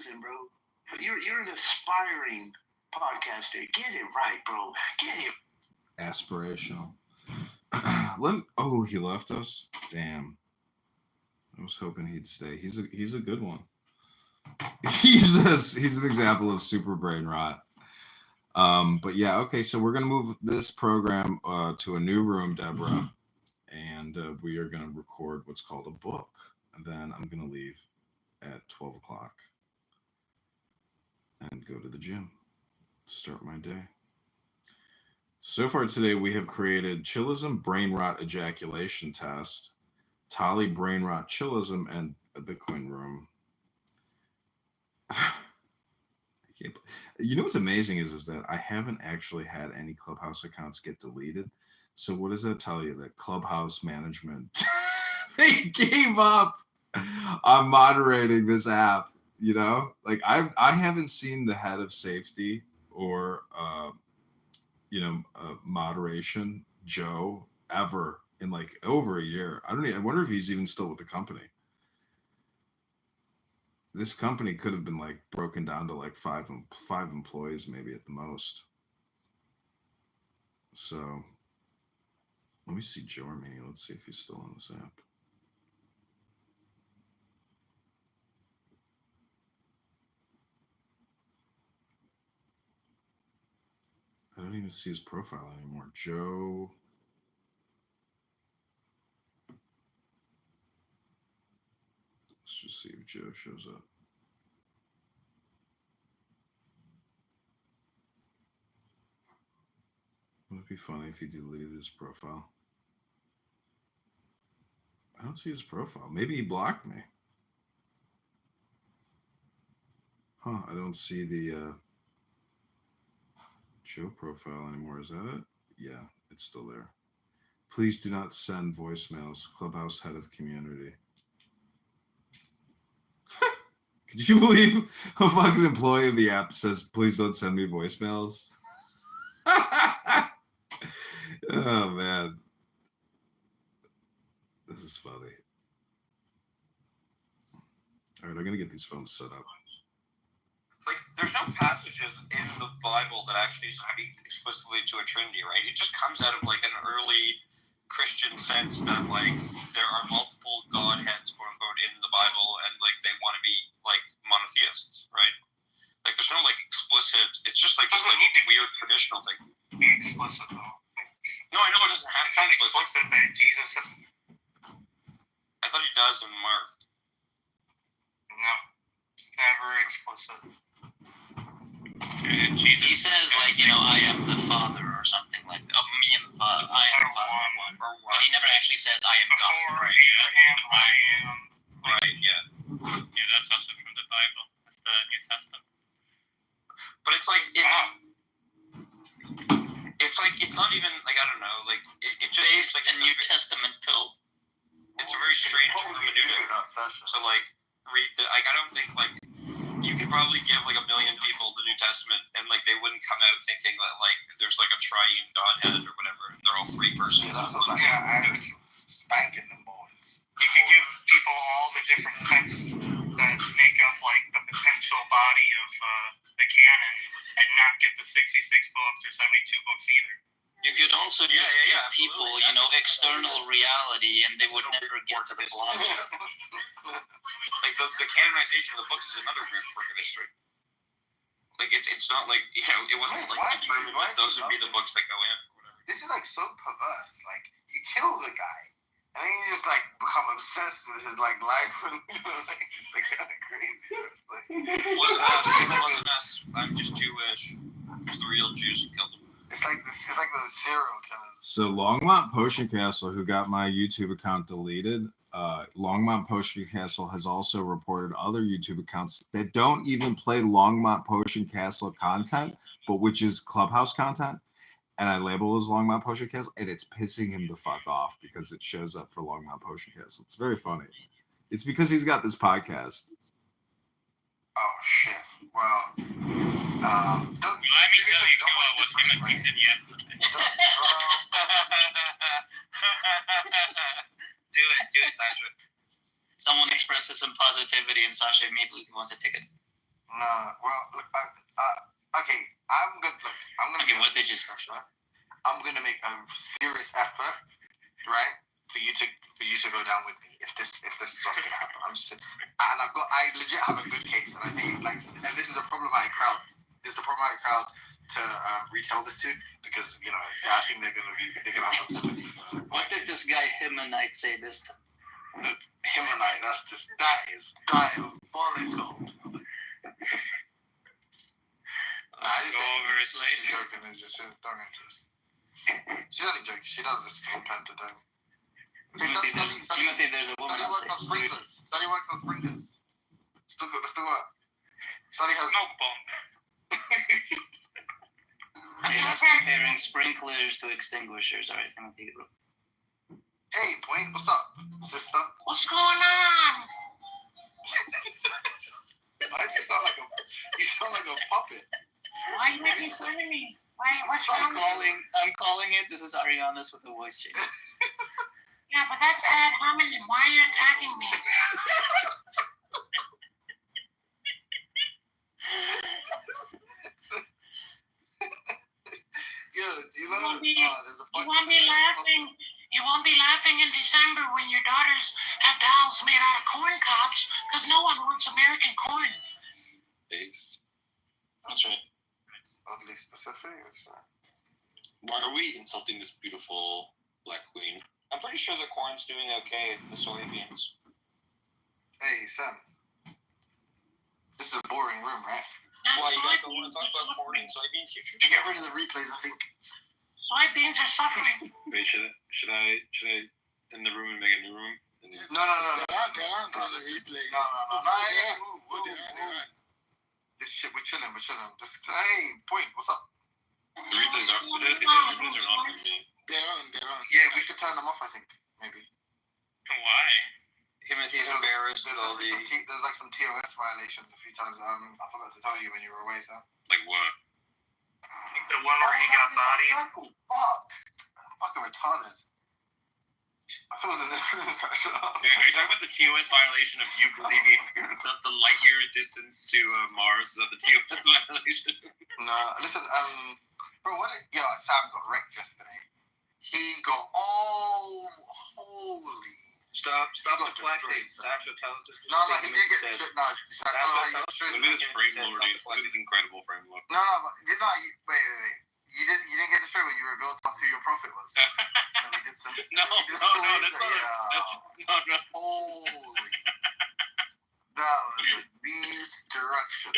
listen, bro. You're an aspiring podcaster. Get it right, bro. Get it. Aspirational. He left us. Damn. I was hoping he'd stay. He's a good one. He's an example of super brain rot. But yeah, okay. So we're gonna move this program to a new room, Deborah, and we are gonna record what's called a book, and then I'm gonna leave at 12 o'clock and go to the gym. Start my day. So far today, we have created chillism, brain rot ejaculation test, Tali brain rot chillism, and a Bitcoin room. You know what's amazing is that I haven't actually had any Clubhouse accounts get deleted. So what does that tell you? That Clubhouse management they gave up on moderating this app. You know, like I haven't seen the head of safety or moderation Joe ever in like over a year. I wonder if he's even still with the company. This company could have been like broken down to like five employees maybe at the most. So let me see Joe Armenia. Let's see if he's still on this app. I don't even see his profile anymore. Joe. Let's just see if Joe shows up. Would it be funny if he deleted his profile? I don't see his profile. Maybe he blocked me. Huh, I don't see the Joe profile anymore. Is that it? Yeah, it's still there. Please do not send voicemails. Clubhouse head of community. Could you believe a fucking employee of the app says, please don't send me voicemails? Oh, man. This is funny. All right, I'm going to get these phones set up. Like, there's no passages in the Bible that actually speak explicitly to a Trinity, right? It just comes out of, like, an early Christian sense that, like, there are multiple Godheads, quote-unquote, in the Bible, and, like, they want to be, like, monotheists, right? Like, there's no, like, explicit... It's just, like, this, like, weird traditional thing. Be explicit, though. No, I know it doesn't have to be. It's not explicit that Jesus... I thought he does in Mark. No. Never explicit. Jesus. He says, like, I am the Father or something like that. Me and the Father. I am the Father. But he never actually says, I am God. Before Abraham, I am. Right, yeah. Yeah, that's also from the Bible. That's the New Testament. But it's like, it's not even, like, I don't know, like, it just... Based like, in New Testamental. It's a very strange hermeneutic. So, like, read the... Like, I don't think, like... You could probably give, like, 1 million people the New Testament, and, like, they wouldn't come out thinking that, like, there's, like, a triune Godhead or whatever, and they're all three persons. Yeah, I'm spanking them boys. You can give people all the different texts that make up, like, the potential body of the canon, and not get the 66 books or 72 books either. You could also just give people, external reality, and they would never get to the bottom. Like, the canonization of the books is another weird quirk of history. Like, it's not like, it wasn't, like, determined that those would be the books that go in, or whatever. This is, like, so perverse. Like, you kill the guy, and then you just, like, become obsessed with his, like, life, and, like, it's, like, kind of crazy. Like, It wasn't us. I'm just Jewish. It was the real Jews who killed him. It's like those serial killers. So Longmont Potion Castle, who got my YouTube account deleted, Longmont Potion Castle has also reported other YouTube accounts that don't even play Longmont Potion Castle content, but which is Clubhouse content. And I label it as Longmont Potion Castle, and it's pissing him the fuck off because it shows up for Longmont Potion Castle. It's very funny. It's because he's got this podcast. Oh shit! Well, Let me tell you, Killa was him and he said yesterday. Do it, Sasha. Someone expresses some positivity, and Sasha immediately wants a ticket. No, well, look, okay, I'm gonna Okay, what did you say? I'm gonna make a serious effort, right, for you to go down with me if this is what's gonna happen. I legit have a good case, and I think and this is a problematic crowd. This is a problematic crowd to retell this to because I think they're gonna have some sympathy. What did this guy Himonite say this time? Himonite, that is diabolical. I just think she's joking. It's just don't interest. She's only joking. She does this from time to time. Timothy, there's a woman on stage. Sunny works on sprinklers. Still work. Sunny has Smoke bomb. Okay, that's comparing sprinklers to extinguishers. All right, Timothy. Hey, Point, what's up, sister? What's going on? Why do you sound like a puppet? Why are you making fun of me? What's I'm wrong? calling it. This is Ariana's with a voice change. Yeah, but that's ad hominem. Why are you attacking me? Yo, do you know? There's a You won't be laughing. You won't be laughing in December when your daughters have dolls made out of corn cobs because no one wants American corn. Base. That's right. Oddly specific. That's right. Why are we insulting this beautiful black queen? I'm pretty sure the corn's doing okay. The soybeans. Hey, Sam. This is a boring room, right? Why you guys don't want to talk about corn and soybeans? To get rid of the replays, I think. Soybeans are suffering. Wait, should I in the room and make a new room? No. They're on the replays. No. This shit, we're chilling. Just, hey, Point, what's up? The replays are. It says the replays are on for me. They're on. Yeah, we should turn them off, I think. Maybe. Why? Timothy's embarrassed with all the. There's like some TOS violations a few times. I forgot to tell you when you were away, Sam. Like what? The one where he got bodied. Fuck. I'm fucking retarded. I thought it was in this section. Are you talking about the TOS violation of you believing that the light year distance to Mars? Is that the TOS violation? No, listen, bro, Sam got wrecked yesterday. He got holy. Stop deflecting. Sasha, tell us this. No, he did get shit. No, Look at this frame loading. Look at this incredible frame load. No, wait. You didn't get destroyed when you revealed to us who your prophet was. No, we did some. No, that's not. No. Holy. That was a destruction.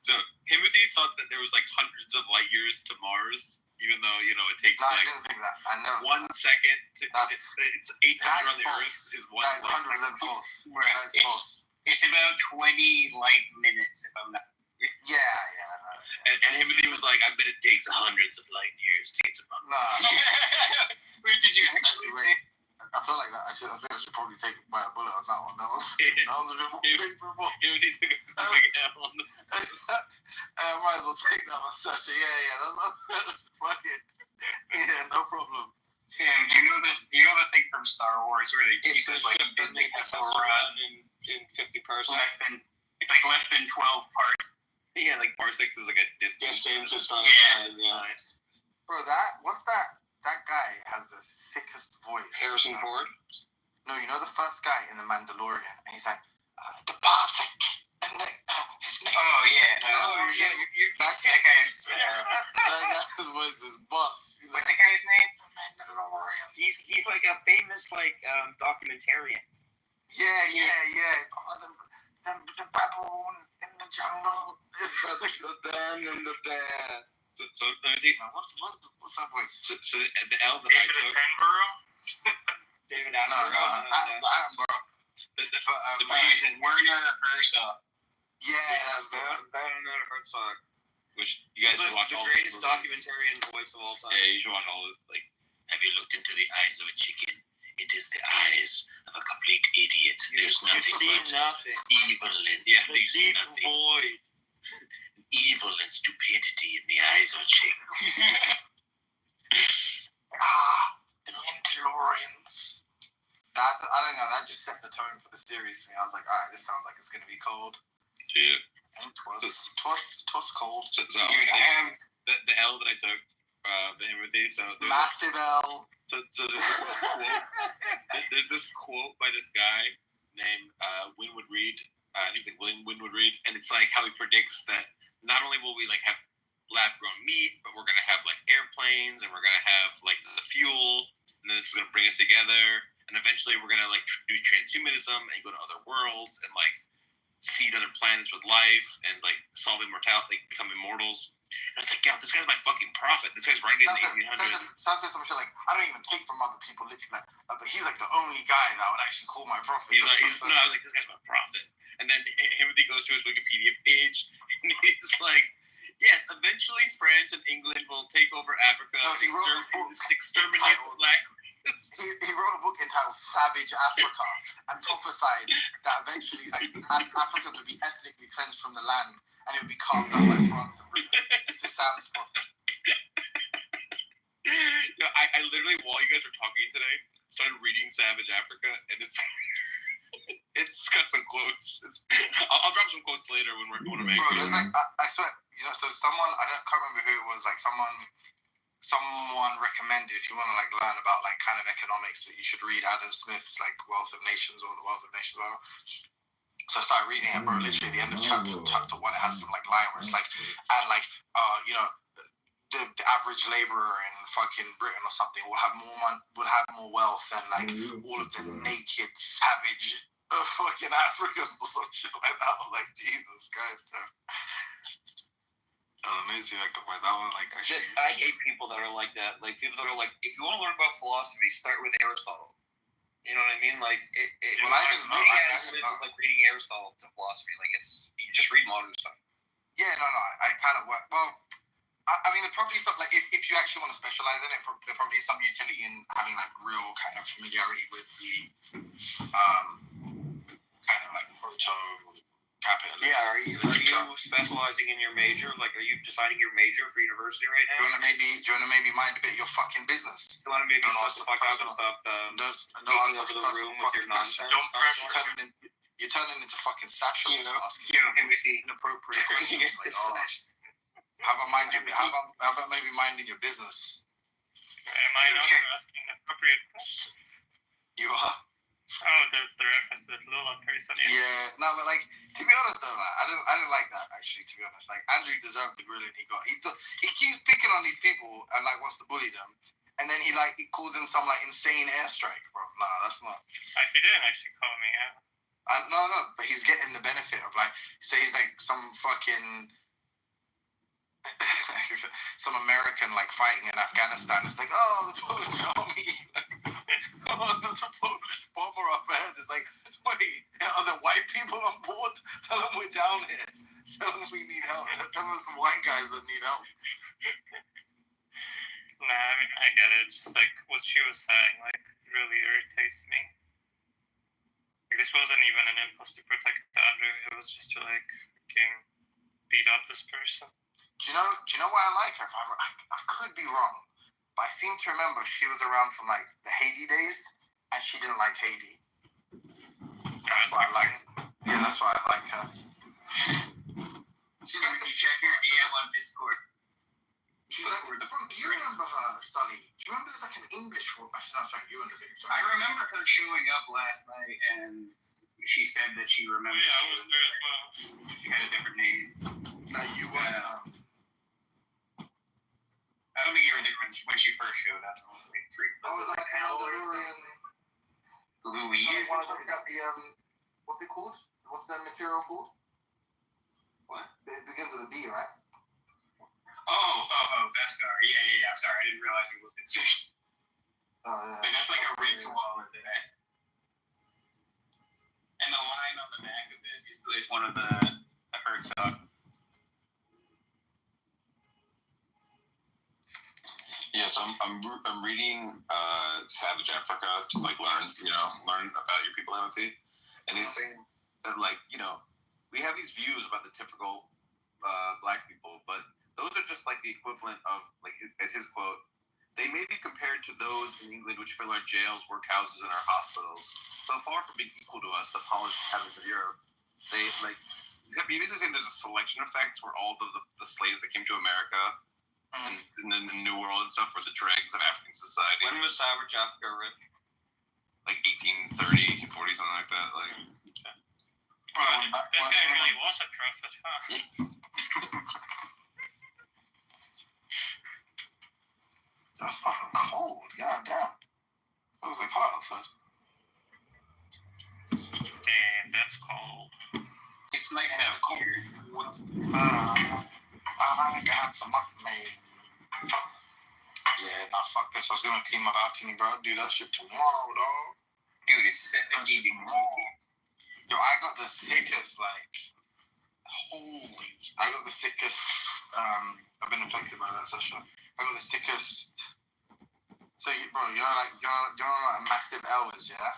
So Timothy thought that there was like hundreds of light years to Mars, even though it takes I didn't think that. I know 1 second. It's 800 on the Earth is one. That is 100% false. Right. That is false. It's about 20 light minutes, if I'm not. Yeah. And Timothy was like, I bet it takes hundreds of light years to get to Mars. Nah. Where did you Actually, wait. I feel like that. I think I should probably take it by a bullet on that one. That was a bit more favorable. Timothy took a big L on this. I might as well take that one, Sasha. Yeah. That's fucking. Yeah, no problem. Tim, do you know the thing from Star Wars where they keep it like in 50 parsecs? It's like less than 12 parts. Yeah, like parsecs is like a distance. It's not Nice. Bro, what's that? That guy has the sickest voice. Harrison Ford? No, you know the first guy in The Mandalorian, and he's like, the parsec, and his name. Oh yeah. That guy's voice is buff. What's the guy's name? Mandalorian. He's like a famous documentarian. Yeah. The baboon in the jungle. The band and the bear. So let me see. What's that voice? So the L that I David took. Attenborough? David No, Attenborough. Werner Herzog. Yeah, Werner Herzog. Which you guys should watch all. The greatest documentarian voice of all time. Yeah, you should watch all of it. Have you looked into the eyes of a chicken? It is the eyes of a complete idiot. There's nothing evil in the deep void. Evil and stupidity in the eyes of a chicken. the Mandalorians. I don't know. That just set the tone for the series for me. I was like, all right, this sounds like it's gonna be cold. Yeah. Twas cold. So You're gonna have the L that I took the Timothy. So Massive L. So there's this quote by this guy named Winwood Reed. I think it's like William Winwood Reed, and it's like how he predicts that not only will we like have lab grown meat, but we're gonna have like airplanes, and we're gonna have like the fuel, and then this is gonna bring us together, and eventually we're gonna like do transhumanism and go to other worlds and like seed other planets with life and like solve immortality, like become immortals. And it's like, yeah, this guy's my fucking prophet. This guy's writing in the 1800s. Sounds like some shit like, I don't even take from other people, literally, like, but he's like the only guy that I would actually call my prophet. I was like, this guy's my prophet. And then Timothy goes to his Wikipedia page, and he's like, yes, eventually France and England will take over Africa and exterminate black. He wrote a book entitled Savage Africa and prophesied that eventually like, Africans would be ethnically cleansed from the land and it would be carved up by France and Britain. This is Sam's prophet. I literally, while you guys were talking today, started reading Savage Africa, and it's got some quotes. I'll drop some quotes later when we're going to make. Bro, there's like, I swear, so someone, can't remember who it was, like someone recommended, if you want to like learn about like kind of economics, that you should read Adam Smith's like Wealth of Nations or The Wealth of Nations. So I started reading it, bro. Literally, the end of chapter 1, it has some like line where it's like, and like, the average laborer in fucking Britain or something will have more wealth than like all of the naked savage fucking Africans or some shit like that. I was like, Jesus Christ. Amazing, I can find that one. Like, I hate people that are like that. Like people that are like, if you want to learn about philosophy, start with Aristotle. You know what I mean? Like, like reading Aristotle to philosophy. Like, you just read modern stuff. Yeah, no, I kind of work. Well, I mean, there probably some, like, if you actually want to specialize in it, there probably is some utility in having, like, real kind of familiarity with the, kind of, like, proto-capitalist. Yeah, are you specializing in your major? Like, are you deciding your major for university right now? Do you want to maybe mind a bit of your fucking business? You want to maybe shut the fuck up and stop taking over the room with your nonsense? You're turning into fucking Sasha. Him with the inappropriate questions. How about maybe minding your business? Am I not asking appropriate questions? You are. Oh, that's the reference to that Lola person. Yeah, no, but like, to be honest though, like, I didn't like that actually. To be honest, like Andrew deserved the grilling he got. He keeps picking on these people and like wants to bully them, and then he calls in some like insane airstrike, bro. Nah, that's not. He didn't actually call me out. No, but he's getting the benefit of like, so he's like some fucking. Some American like fighting in Afghanistan. It's like, oh, the Polish army. There's a Polish bomber up ahead. It's like, wait, are there white people on board? Tell them we're down here. Tell them we need help. Tell them some white guys that need help. Nah, I mean, I get it. It's just like what she was saying, like, really irritates me. Like, this wasn't even an impulse to protect Andrew. It was just to like beat up this person. Do you know why I like her? I could be wrong, but I seem to remember she was around from like the Haiti days, and she didn't like Haiti. That's why I liked. Yeah, that's why I like her. She's like, check your DM on Discord. She's like, bro, do you remember her, Sully? Do you remember there's like an English one? Actually, no, sorry, you were the big. I remember her showing up last night, and she said that she remembered. Yeah, I was there as well. She had a different name. No, you weren't. I don't think you were there when she first showed up. I was like 3 Oh, like Mandalorian. Louis. Is that the what's it called? What's that material called? What? It begins with a B, right? Oh, Beskar. Yeah. Sorry, I didn't realize it was the two. Yeah. But that's like a ritual with it. And the line on the back of it is one of the hurt stuff. Yeah, so I'm reading Savage Africa to like learn about your people, Timothy. And he's saying that like, we have these views about the typical black people, but those are just like the equivalent of, like, as his quote, they may be compared to those in England which fill our jails, workhouses, and our hospitals. So far from being equal to us, the polished habits of Europe, they like, he's got he basically saying there's a selection effect where all the slaves that came to America and in the New World and stuff were the dregs of African society. When was Savage Africa written? Like 1830, 1840, something like that. Like, this guy really was a prophet, huh? That's fucking cold. God damn. It was like hot outside. Damn, that's cold. It's nice out here. I got some made. Yeah, nah, fuck this. I was gonna clean my balcony, bro. Do that shit tomorrow, dog. Dude, it's 70 degrees here. Yo, I got the sickest, like, holy. I got the sickest, I've been affected by that session. I got the sickest. So, bro, you know, like Massive Elvis, yeah?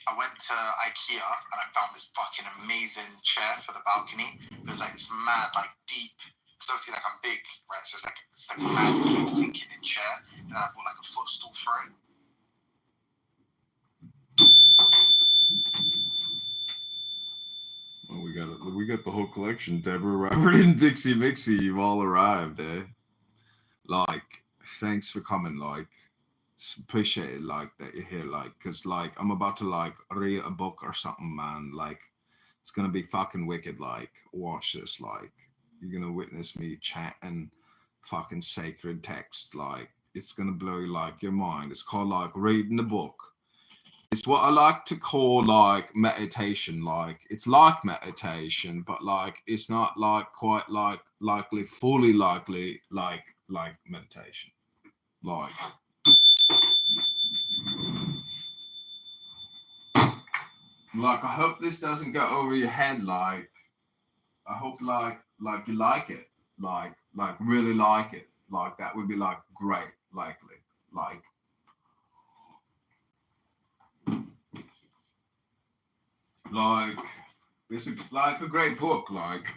I went to IKEA and I found this fucking amazing chair for the balcony. It was like this mad, like deep. Because obviously, like I'm big, right? So it's like a mad deep sinking in chair. And I bought like a footstool for it. Well, we got the whole collection. Deborah, Robert, and Dixie Mixie, you've all arrived, eh? Like, thanks for coming, like. Appreciate it, like, that you're here, like, because, like, I'm about to, like, read a book or something, man. Like, it's gonna be fucking wicked, like, watch this, like, you're gonna witness me chatting fucking sacred text, like, it's gonna blow, like, your mind. It's called, like, reading the book. It's what I like to call, like, meditation, like, it's like meditation, but, like, it's not, like, quite, like, fully likely, like meditation, like... Like, I hope this doesn't go over your head, like, I hope, like you like it, like, really like it, like, that would be, like, great, likely, like, it's like a great book, like,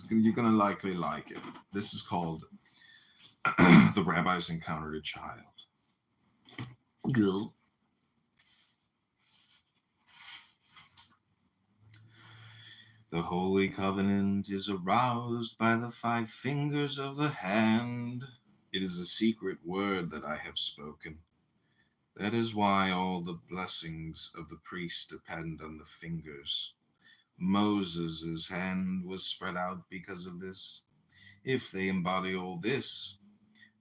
you're gonna likely like it. This is called The Rabbis Encountered a Child. Girl. The Holy Covenant is aroused by the 5 fingers of the hand. It is a secret word that I have spoken. That is why all the blessings of the priest depend on the fingers. Moses' hand was spread out because of this. If they embody all this,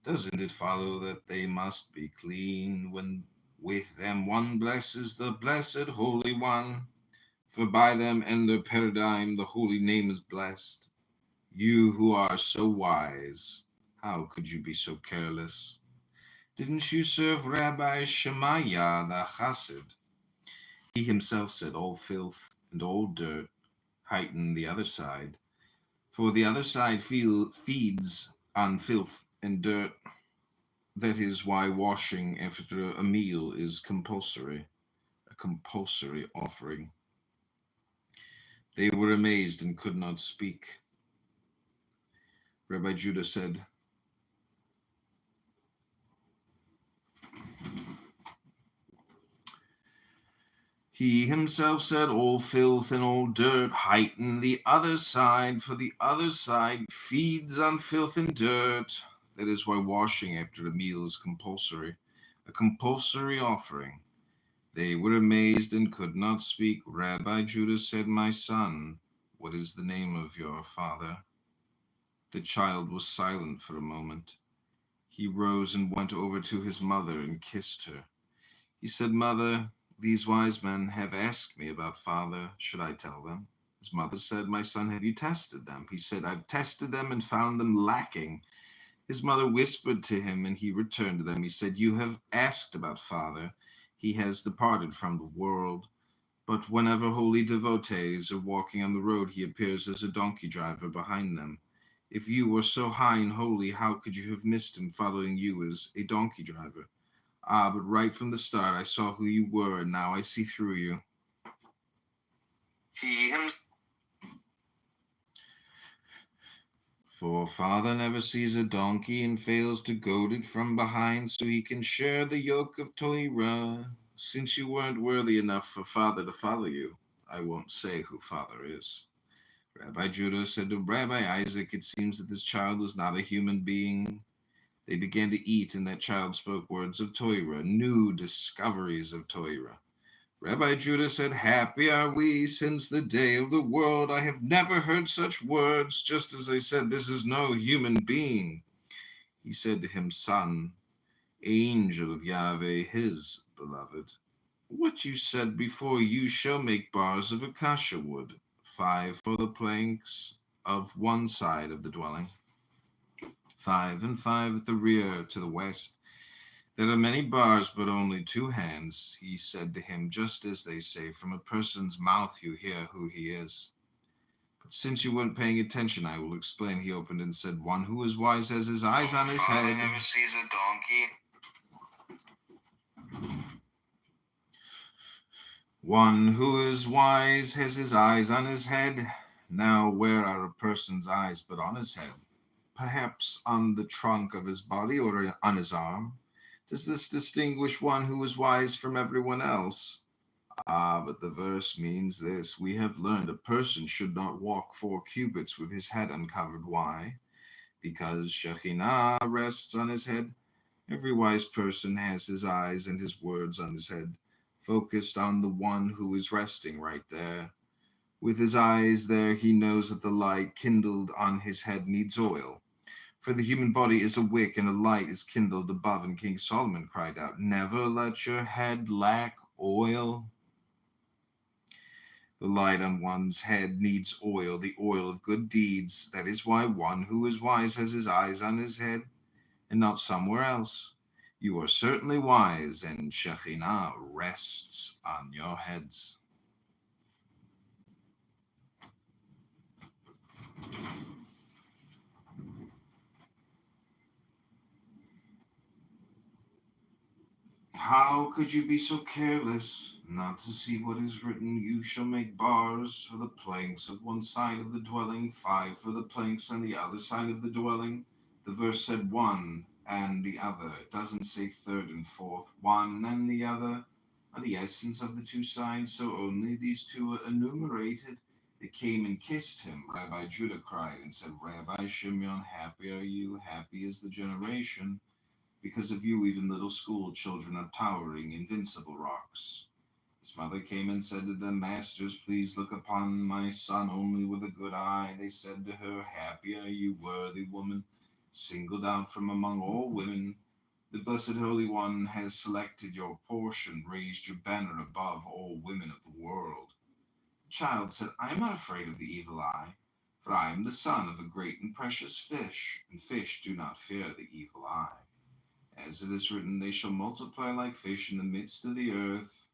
doesn't it follow that they must be clean when with them one blesses the blessed Holy One? For by them and their paradigm the holy name is blessed. You who are so wise, how could you be so careless? Didn't you serve Rabbi Shemaiah the Chassid? He himself said all filth and all dirt heighten the other side, for the other side feeds on filth and dirt. That is why washing after a meal is compulsory, a compulsory offering. They were amazed and could not speak. Rabbi Judah said, he himself said, all filth and all dirt heighten the other side, for the other side feeds on filth and dirt. That is why washing after a meal is compulsory, a compulsory offering. They were amazed and could not speak. Rabbi Judah said, my son, what is the name of your father? The child was silent for a moment. He rose and went over to his mother and kissed her. He said, Mother, these wise men have asked me about father. Should I tell them? His mother said, my son, have you tested them? He said, I've tested them and found them lacking. His mother whispered to him and he returned to them. He said, you have asked about father. He has departed from the world. But whenever holy devotees are walking on the road, he appears as a donkey driver behind them. If you were so high and holy, how could you have missed him following you as a donkey driver? Ah, but right from the start, I saw who you were, and now I see through you. For father never sees a donkey and fails to goad it from behind so he can share the yoke of Torah. Since you weren't worthy enough for father to follow you, I won't say who Father is. Rabbi Judah said to Rabbi Isaac, it seems that this child is not a human being. They began to eat, and that child spoke words of Torah, new discoveries of Torah. Rabbi Judah said, happy are we since the day of the world. I have never heard such words, just as I said, this is no human being. He said to him, son, angel of Yahweh, his beloved, what you said before, you shall make bars of acacia wood, 5 for the planks of one side of the dwelling, 5 and 5 at the rear to the west. There are many bars, but only 2 hands. He said to him, just as they say, from a person's mouth you hear who he is. But since you weren't paying attention, I will explain. He opened and said, one who is wise has his eyes on his head. Never sees a donkey. One who is wise has his eyes on his head. Now where are a person's eyes but on his head? Perhaps on the trunk of his body or on his arm? Does this distinguish one who is wise from everyone else? Ah, but the verse means this. We have learned a person should not walk 4 cubits with his head uncovered. Why? Because Shekhinah rests on his head. Every wise person has his eyes and his words on his head, focused on the one who is resting right there. With his eyes there, he knows that the light kindled on his head needs oil. For the human body is a wick, and a light is kindled above. And King Solomon cried out, never let your head lack oil. The light on one's head needs oil, the oil of good deeds. That is why one who is wise has his eyes on his head, and not somewhere else. You are certainly wise, and Shekhinah rests on your heads. How could you be so careless not to see what is written? You shall make bars for the planks of one side of the dwelling, 5 for the planks on the other side of the dwelling. The verse said one and the other. It doesn't say third and fourth. One and the other are the essence of the 2 sides, so only these 2 are enumerated. They came and kissed him. Rabbi Judah cried and said, Rabbi Shimon, happy are you, happy is the generation. Because of you, even little school children are towering, invincible rocks. His mother came and said to them, Masters, please look upon my son only with a good eye. They said to her, happy are you, worthy woman, singled out from among all women. The Blessed Holy One has selected your portion, raised your banner above all women of the world. The child said, I am not afraid of the evil eye, for I am the son of a great and precious fish, and fish do not fear the evil eye. As it is written, they shall multiply like fish in the midst of the earth.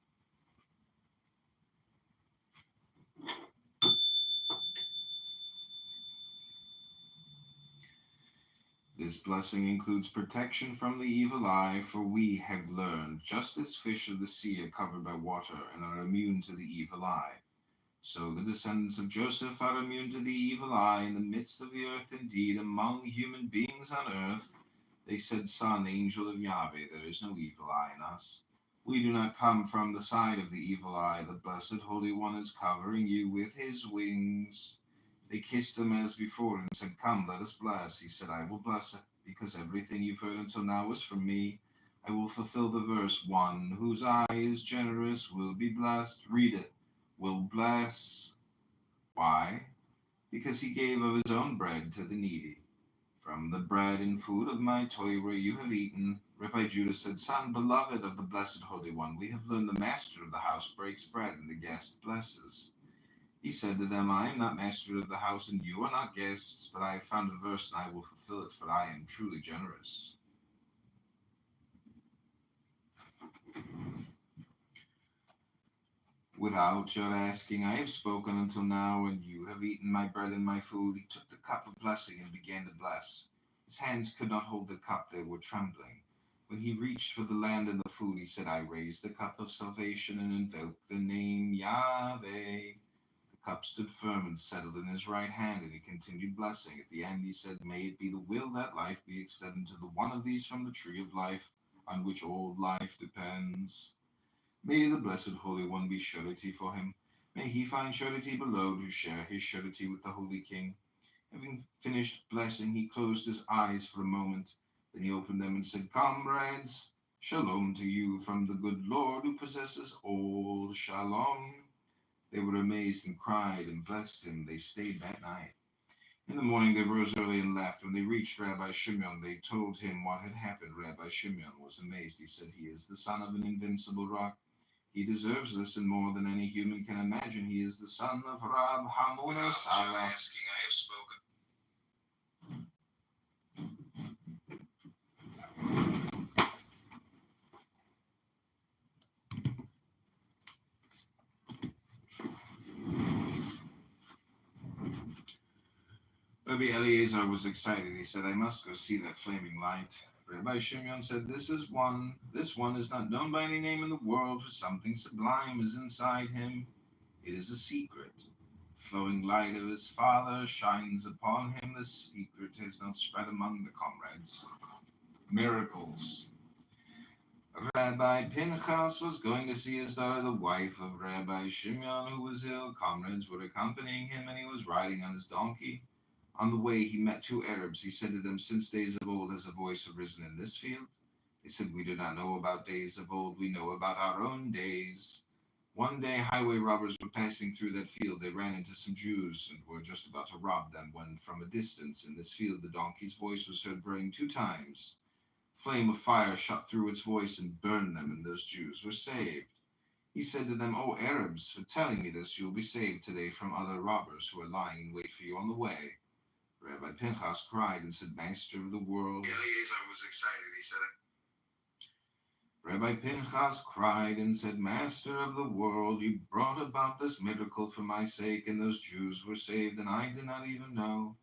This blessing includes protection from the evil eye, for we have learned, just as fish of the sea are covered by water and are immune to the evil eye, so the descendants of Joseph are immune to the evil eye in the midst of the earth. Indeed, among human beings on earth, they said, Son, angel of Yahweh, there is no evil eye in us. We do not come from the side of the evil eye. The Blessed Holy One is covering you with his wings. They kissed him as before and said, Come, let us bless. He said, I will bless it, because everything you've heard until now is from me. I will fulfill the verse, one whose eye is generous will be blessed. Read it. Will bless. Why? Because he gave of his own bread to the needy. From the bread and food of my Torah you have eaten. Rabbi Judah said, Son, beloved of the Blessed Holy One, we have learned the master of the house breaks bread and the guest blesses. He said to them, I am not master of the house and you are not guests, but I have found a verse and I will fulfill it, for I am truly generous. Without your asking, I have spoken until now, and you have eaten my bread and my food. He took the cup of blessing and began to bless. His hands could not hold the cup, they were trembling. When he reached for the land and the food, he said, I raised the cup of salvation and invoked the name Yahweh. The cup stood firm and settled in his right hand, and he continued blessing. At the end he said, May it be the will that life be extended to the one of these from the tree of life, on which all life depends. May the Blessed Holy One be surety for him. May he find surety below to share his surety with the Holy King. Having finished blessing, he closed his eyes for a moment. Then he opened them and said, Comrades, shalom to you from the good Lord who possesses all shalom. They were amazed and cried and blessed him. They stayed that night. In the morning they rose early and left. When they reached Rabbi Shimon, they told him what had happened. Rabbi Shimon was amazed. He said, He is the son of an invincible rock. He deserves this, and more than any human can imagine. He is the son of Rab Hamuna Sarah. Asking, I have spoken. Rabbi Eliezer was excited. He said, I must go see that flaming light. Rabbi Shimon said, This one is not known by any name in the world, for something sublime is inside him. It is a secret. The flowing light of his father shines upon him. The secret has not spread among the comrades. Miracles. Rabbi Pinchas was going to see his daughter, the wife of Rabbi Shimon, who was ill. Comrades were accompanying him, and he was riding on his donkey. On the way, he met two Arabs. He said to them, Since days of old has a voice arisen in this field? They said, We do not know about days of old. We know about our own days. One day, highway robbers were passing through that field. They ran into some Jews and were just about to rob them when, from a distance in this field, the donkey's voice was heard braying 2 times. A flame of fire shot through its voice and burned them, and those Jews were saved. He said to them, O Arabs, for telling me this, you will be saved today from other robbers who are lying in wait for you on the way. Rabbi Pinchas cried and said, Master of the world. Eliezer was excited. He said, Rabbi Pinchas cried and said, Master of the world, you brought about this miracle for my sake, and those Jews were saved, and I did not even know.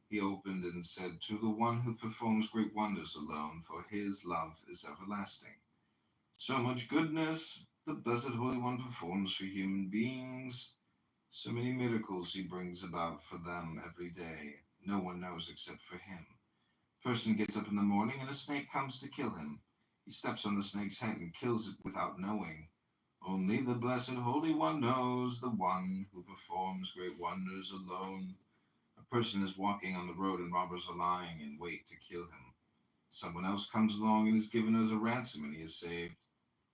He opened and said, To the one who performs great wonders alone, for his love is everlasting. So much goodness the Blessed Holy One performs for human beings. So many miracles he brings about for them every day. No one knows except for him. A person gets up in the morning and a snake comes to kill him. He steps on the snake's head and kills it without knowing. Only the Blessed Holy One knows, the one who performs great wonders alone. A person is walking on the road and robbers are lying in wait to kill him. Someone else comes along and is given as a ransom, and he is saved.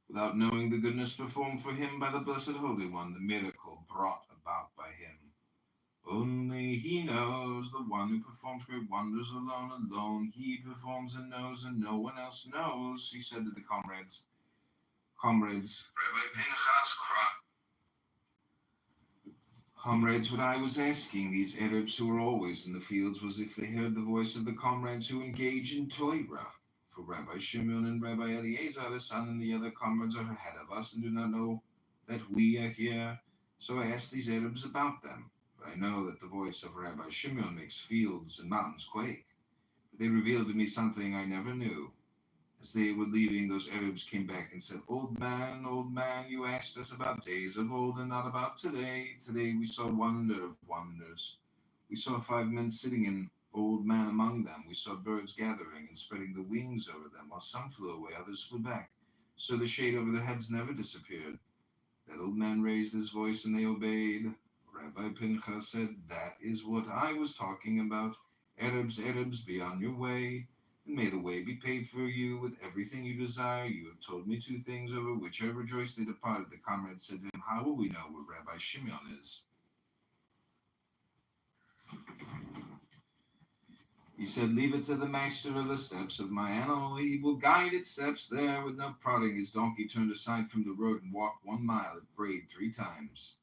Without knowing the goodness performed for him by the Blessed Holy One, the miracle brought about by him. Only he knows, the one who performs great wonders alone he performs and knows, and no one else knows. He said to the comrades, Rabbi Pinchas cried. Comrades, what I was asking these Arabs who were always in the fields was if they heard the voice of the comrades who engage in Torah. For Rabbi Shimon and Rabbi Eliezer, the son, and the other comrades are ahead of us and do not know that we are here. So I asked these Arabs about them. But I know that the voice of Rabbi Shimon makes fields and mountains quake. But they revealed to me something I never knew. As they were leaving, those Arabs came back and said, Old man, you asked us about days of old and not about today. Today we saw wonder of wonders. We saw 5 men sitting and old man among them. We saw birds gathering and spreading the wings over them, while some flew away, others flew back. So the shade over their heads never disappeared. That old man raised his voice and they obeyed. Rabbi Pinchas said, That is what I was talking about. Arabs, be on your way, and may the way be paid for you with everything you desire. You have told me 2 things over which I rejoice. They departed. The comrades said to him, How will we know where Rabbi Shimon is? He said, Leave it to the master of the steps of my animal. He will guide its steps there with no prodding. His donkey turned aside from the road and walked 1 mile. It brayed 3 times.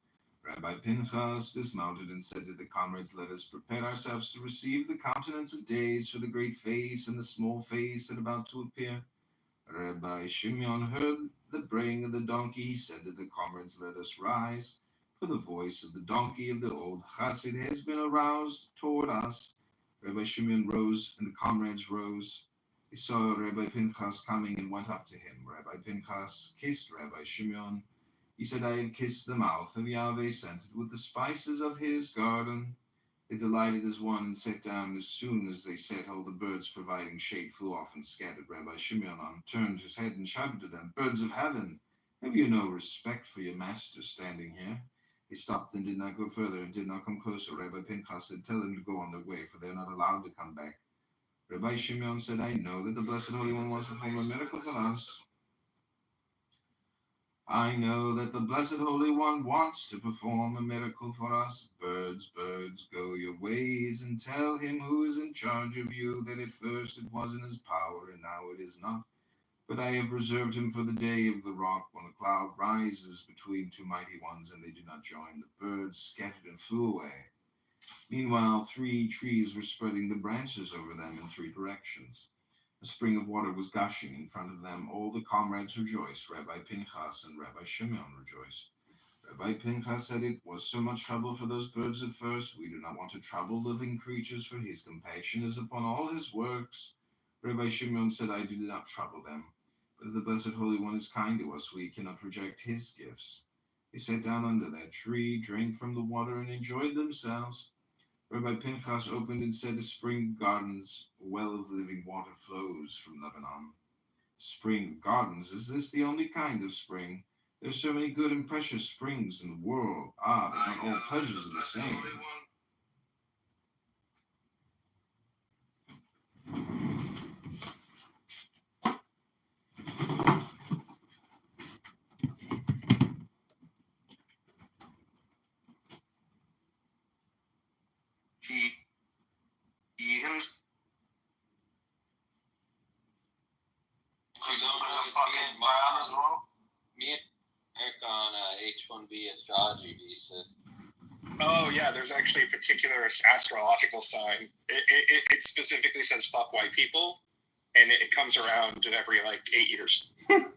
Rabbi Pinchas dismounted and said to the comrades, Let us prepare ourselves to receive the countenance of days, for the great face and the small face that about to appear. Rabbi Shimon heard the braying of the donkey. He said to the comrades, Let us rise, for the voice of the donkey of the old chassid has been aroused toward us. Rabbi Shimon rose, and the comrades rose. They saw Rabbi Pinchas coming and went up to him. Rabbi Pinchas kissed Rabbi Shimon. He said, I have kissed the mouth of Yahweh, scented with the spices of his garden. They delighted as one and sat down. As soon as they sat, all the birds providing shade flew off and scattered. Rabbi Shimon turned his head and shouted to them, Birds of heaven, have you no respect for your master standing here? He stopped and did not go further and did not come closer. Rabbi Pinchas said, "Tell them to go on their way, for they are not allowed to come back." Rabbi Shimon said, "I know that the Blessed Holy One wants to perform a miracle for us. I know that the Blessed Holy One wants to perform a miracle for us. Birds, birds, go your ways and tell him who is in charge of you that at first it was in his power and now it is not. But I have reserved him for the day of the rock when a cloud rises between two mighty ones and they do not join. The birds scattered and flew away. Meanwhile, 3 trees were spreading the branches over them in 3 directions. A spring of water was gushing in front of them. All the comrades rejoiced. Rabbi Pinchas and Rabbi Shimon rejoiced. Rabbi Pinchas said, "It was so much trouble for those birds at first. We do not want to trouble living creatures, for his compassion is upon all his works." Rabbi Shimon said, "I do not trouble them. But if the Blessed Holy One is kind to us, we cannot reject his gifts." They sat down under that tree, drank from the water, and enjoyed themselves. Rabbi Pinchas opened and said, "A spring of gardens, a well of living water flows from Lebanon." Spring of gardens, is this the only kind of spring? There's so many good and precious springs in the world. But not all pleasures are the same. He himself. So, Fucking brown as well. me and Eric on H-1B astrology visa. Oh yeah, there's actually a particular astrological sign. It specifically says "fuck white people," and it comes around every like 8 years.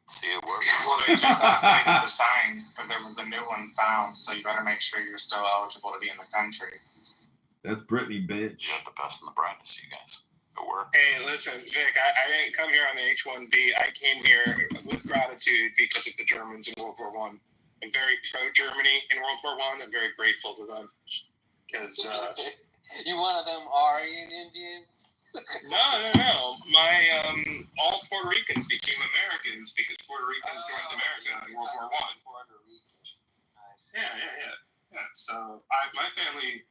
See, it works. Well, they just updated the sign, but there was a new one found, so you better make sure you're still eligible to be in the country. That's Brittany, bitch. You got the best and the brightest, you guys. It worked. Hey, listen, Vic, I didn't come here on the H-1B. I came here with gratitude because of the Germans in World War I. I'm very pro-Germany in World War I. I'm very grateful to them. Because, You one of them Aryan Indians? No. All Puerto Ricans became Americans because Puerto Ricans joined America in World War I. Puerto Rican. Nice. Yeah. So my family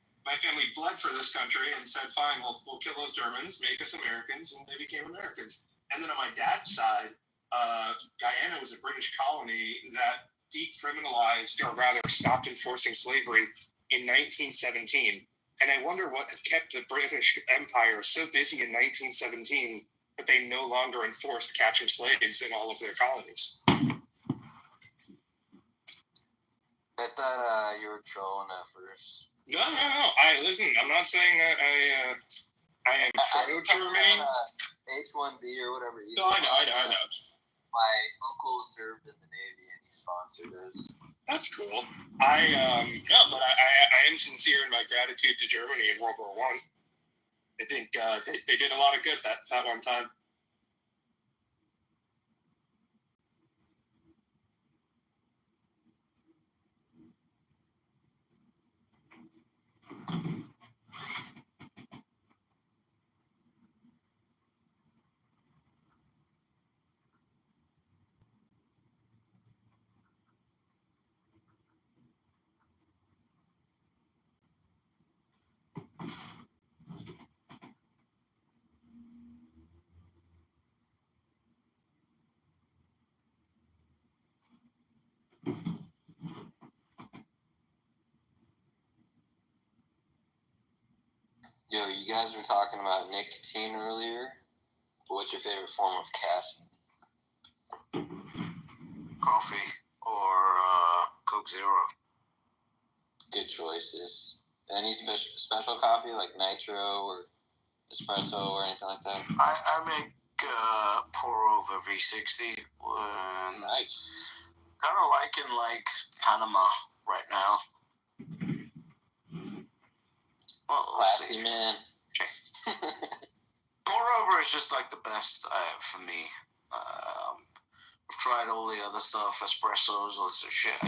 bled for this country and said, "Fine, we'll kill those Germans, make us Americans," and they became Americans. And then on my dad's side, Guyana was a British colony that decriminalized, or rather stopped enforcing slavery in 1917. And I wonder what kept the British Empire so busy in 1917 that they no longer enforced catching slaves in all of their colonies. I thought you were trolling at first. No. Listen, I'm not saying that I am pro-Germany. H-1B or whatever. No, I know. My uncle served in the Navy and he sponsored us. That's cool. But I am sincere in my gratitude to Germany in World War I. I think they did a lot of good that one time. Yo, you guys were talking about nicotine earlier. What's your favorite form of caffeine? Coffee or Coke Zero. Good choices. Any special coffee like nitro or espresso or anything like that? I make pour over V60. Nice. Kind of liking like Panama right now. Well, we'll Classy see. man. Pour over is just like the best for me. I've tried all the other stuff, espressos, all this shit.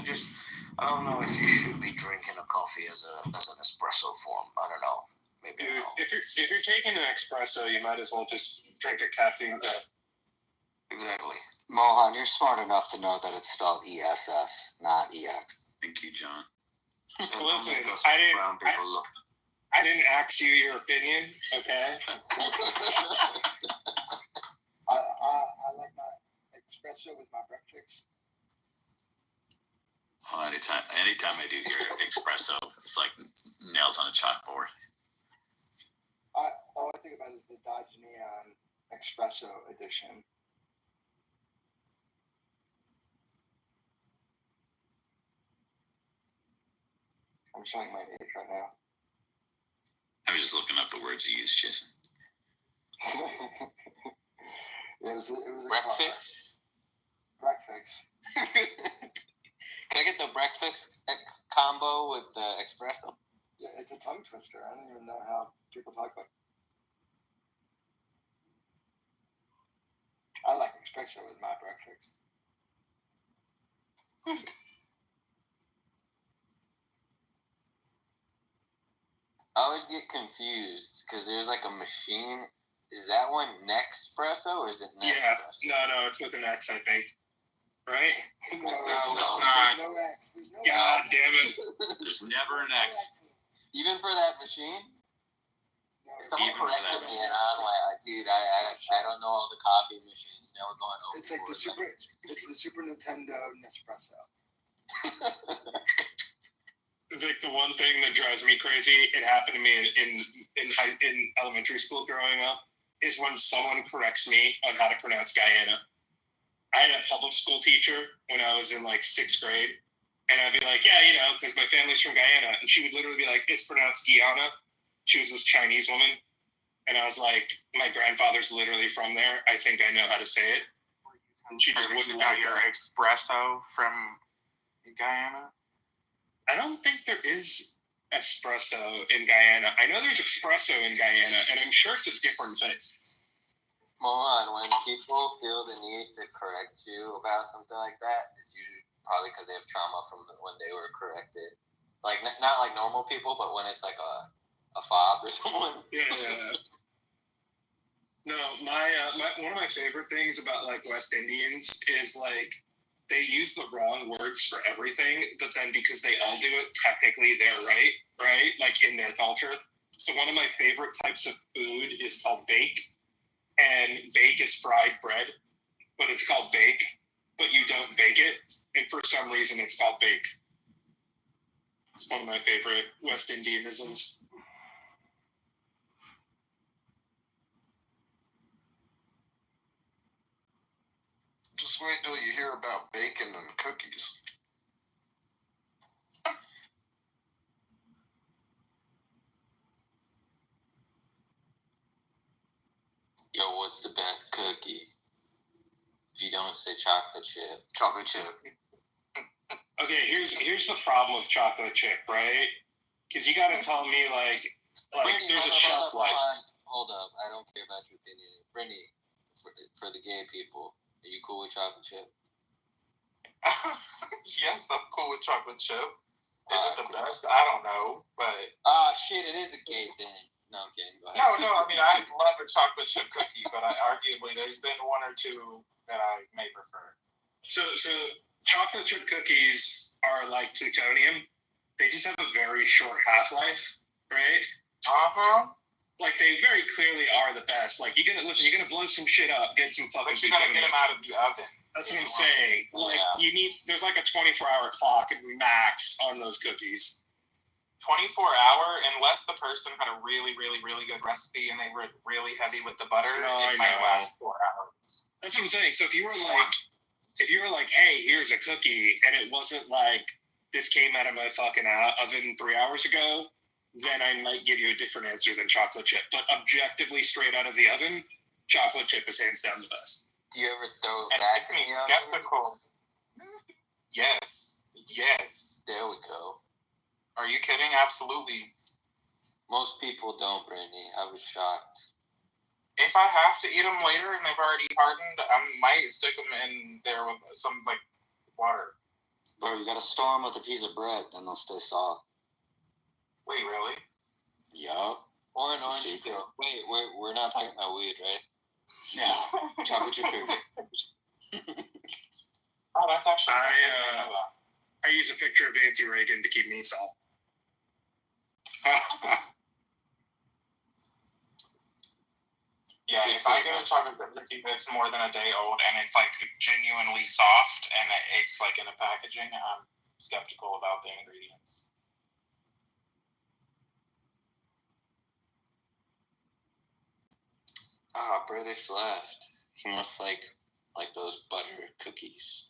I don't know if you should be drinking a coffee as an espresso form. I don't know. Maybe. Dude, if you're taking an espresso, you might as well just drink a caffeine. Exactly. Mohan, you're smart enough to know that it's spelled ESS, not EX. Thank you, John. And don't Listen, make us I didn't- brown people look. I didn't ask you your opinion, okay? I like my espresso with my breakfast. Well, anytime I do hear espresso, it's like nails on a chalkboard. All I think about is the Dodge Neon Espresso edition. I'm showing my age right now. I was just looking up the words you used, Jason. It was a Breakfast? breakfast. Can I get the breakfast combo with the espresso? Yeah, it's a tongue twister. I don't even know how people talk about it. I like espresso with my breakfast. I always get confused because there's like a machine. Is that one Nespresso or is it Nespresso? Yeah, no, it's with an X, I think. Right? No, it's not. There's no X. There's no God X. damn it. There's never an X. Even for that machine? No, Someone Even for corrected that me and I'm like, dude, I don't know all the coffee machines. Now we're going over. it's like the Super Nintendo Nespresso. Vic, the one thing that drives me crazy, it happened to me in elementary school growing up, is when someone corrects me on how to pronounce Guyana. I had a public school teacher when I was in like 6th grade, and I'd be like, yeah, you know, because my family's from Guyana, and she would literally be like, it's pronounced Guyana. She was this Chinese woman, and I was like, my grandfather's literally from there. I think I know how to say it. And she just wouldn't let got it your go. espresso from Guyana. I don't think there is espresso in Guyana. I know there's espresso in Guyana, and I'm sure it's a different thing. Mohan, when people feel the need to correct you about something like that, it's usually probably because they have trauma from when they were corrected. Like, not like normal people, but when it's like a fob or someone. Yeah. No, my one of my favorite things about like West Indians is like they use the wrong words for everything, but then because they all do it, technically they're right? Like in their culture. So one of my favorite types of food is called bake, and bake is fried bread, but it's called bake, but you don't bake it, and for some reason it's called bake. It's one of my favorite West Indianisms. Just wait till you hear about bacon and cookies. Yo, what's the best cookie? If you don't say chocolate chip. Chocolate chip. Okay, here's the problem with chocolate chip, right? Because you gotta tell me like Brittany, there's a shelf life. Hold up, I don't care about your opinion. Brittany, for the gay people, are you cool with chocolate chip? Yes, I'm cool with chocolate chip. Is it the best? I don't know, but Shit, it is a gay thing. No, I'm kidding. Go ahead. no. I mean, I love a chocolate chip cookie, but arguably there's been one or two that I may prefer. So chocolate chip cookies are like plutonium. They just have a very short half-life, right? Like they very clearly are the best. Like you're gonna blow some shit up, get some fucking But you gotta plutonium. get them out of the oven. That's what I'm saying. Like there's like a 24-hour clock max on those cookies. 24-hour, unless the person had a really, really, really good recipe and they were really heavy with the butter, it might last 4 hours. That's what I'm saying. So if you were like, hey, here's a cookie, and it wasn't like this came out of my fucking oven 3 hours ago, then I might give you a different answer than chocolate chip. But objectively, straight out of the oven, chocolate chip is hands down the best. Do you ever throw And that makes me skeptical. Yes. There we go. Are you kidding? Absolutely. Most people don't, Brittany. I was shocked. If I have to eat them later and they've already hardened, I might stick them in there with some like water. Bro, you gotta store them with a piece of bread, then they'll stay soft. Wait, really? Yup. Or an orange peel. Wait, we're not talking about weed, right? No. Chocolate chip cookie. Oh, that's actually. I use a picture of Nancy Reagan to keep me soft. Yeah, if I get a chocolate chip cookie that's more than a day old and it's like genuinely soft and it's like in a packaging, I'm skeptical about the ingredients. British left. He must like those butter cookies.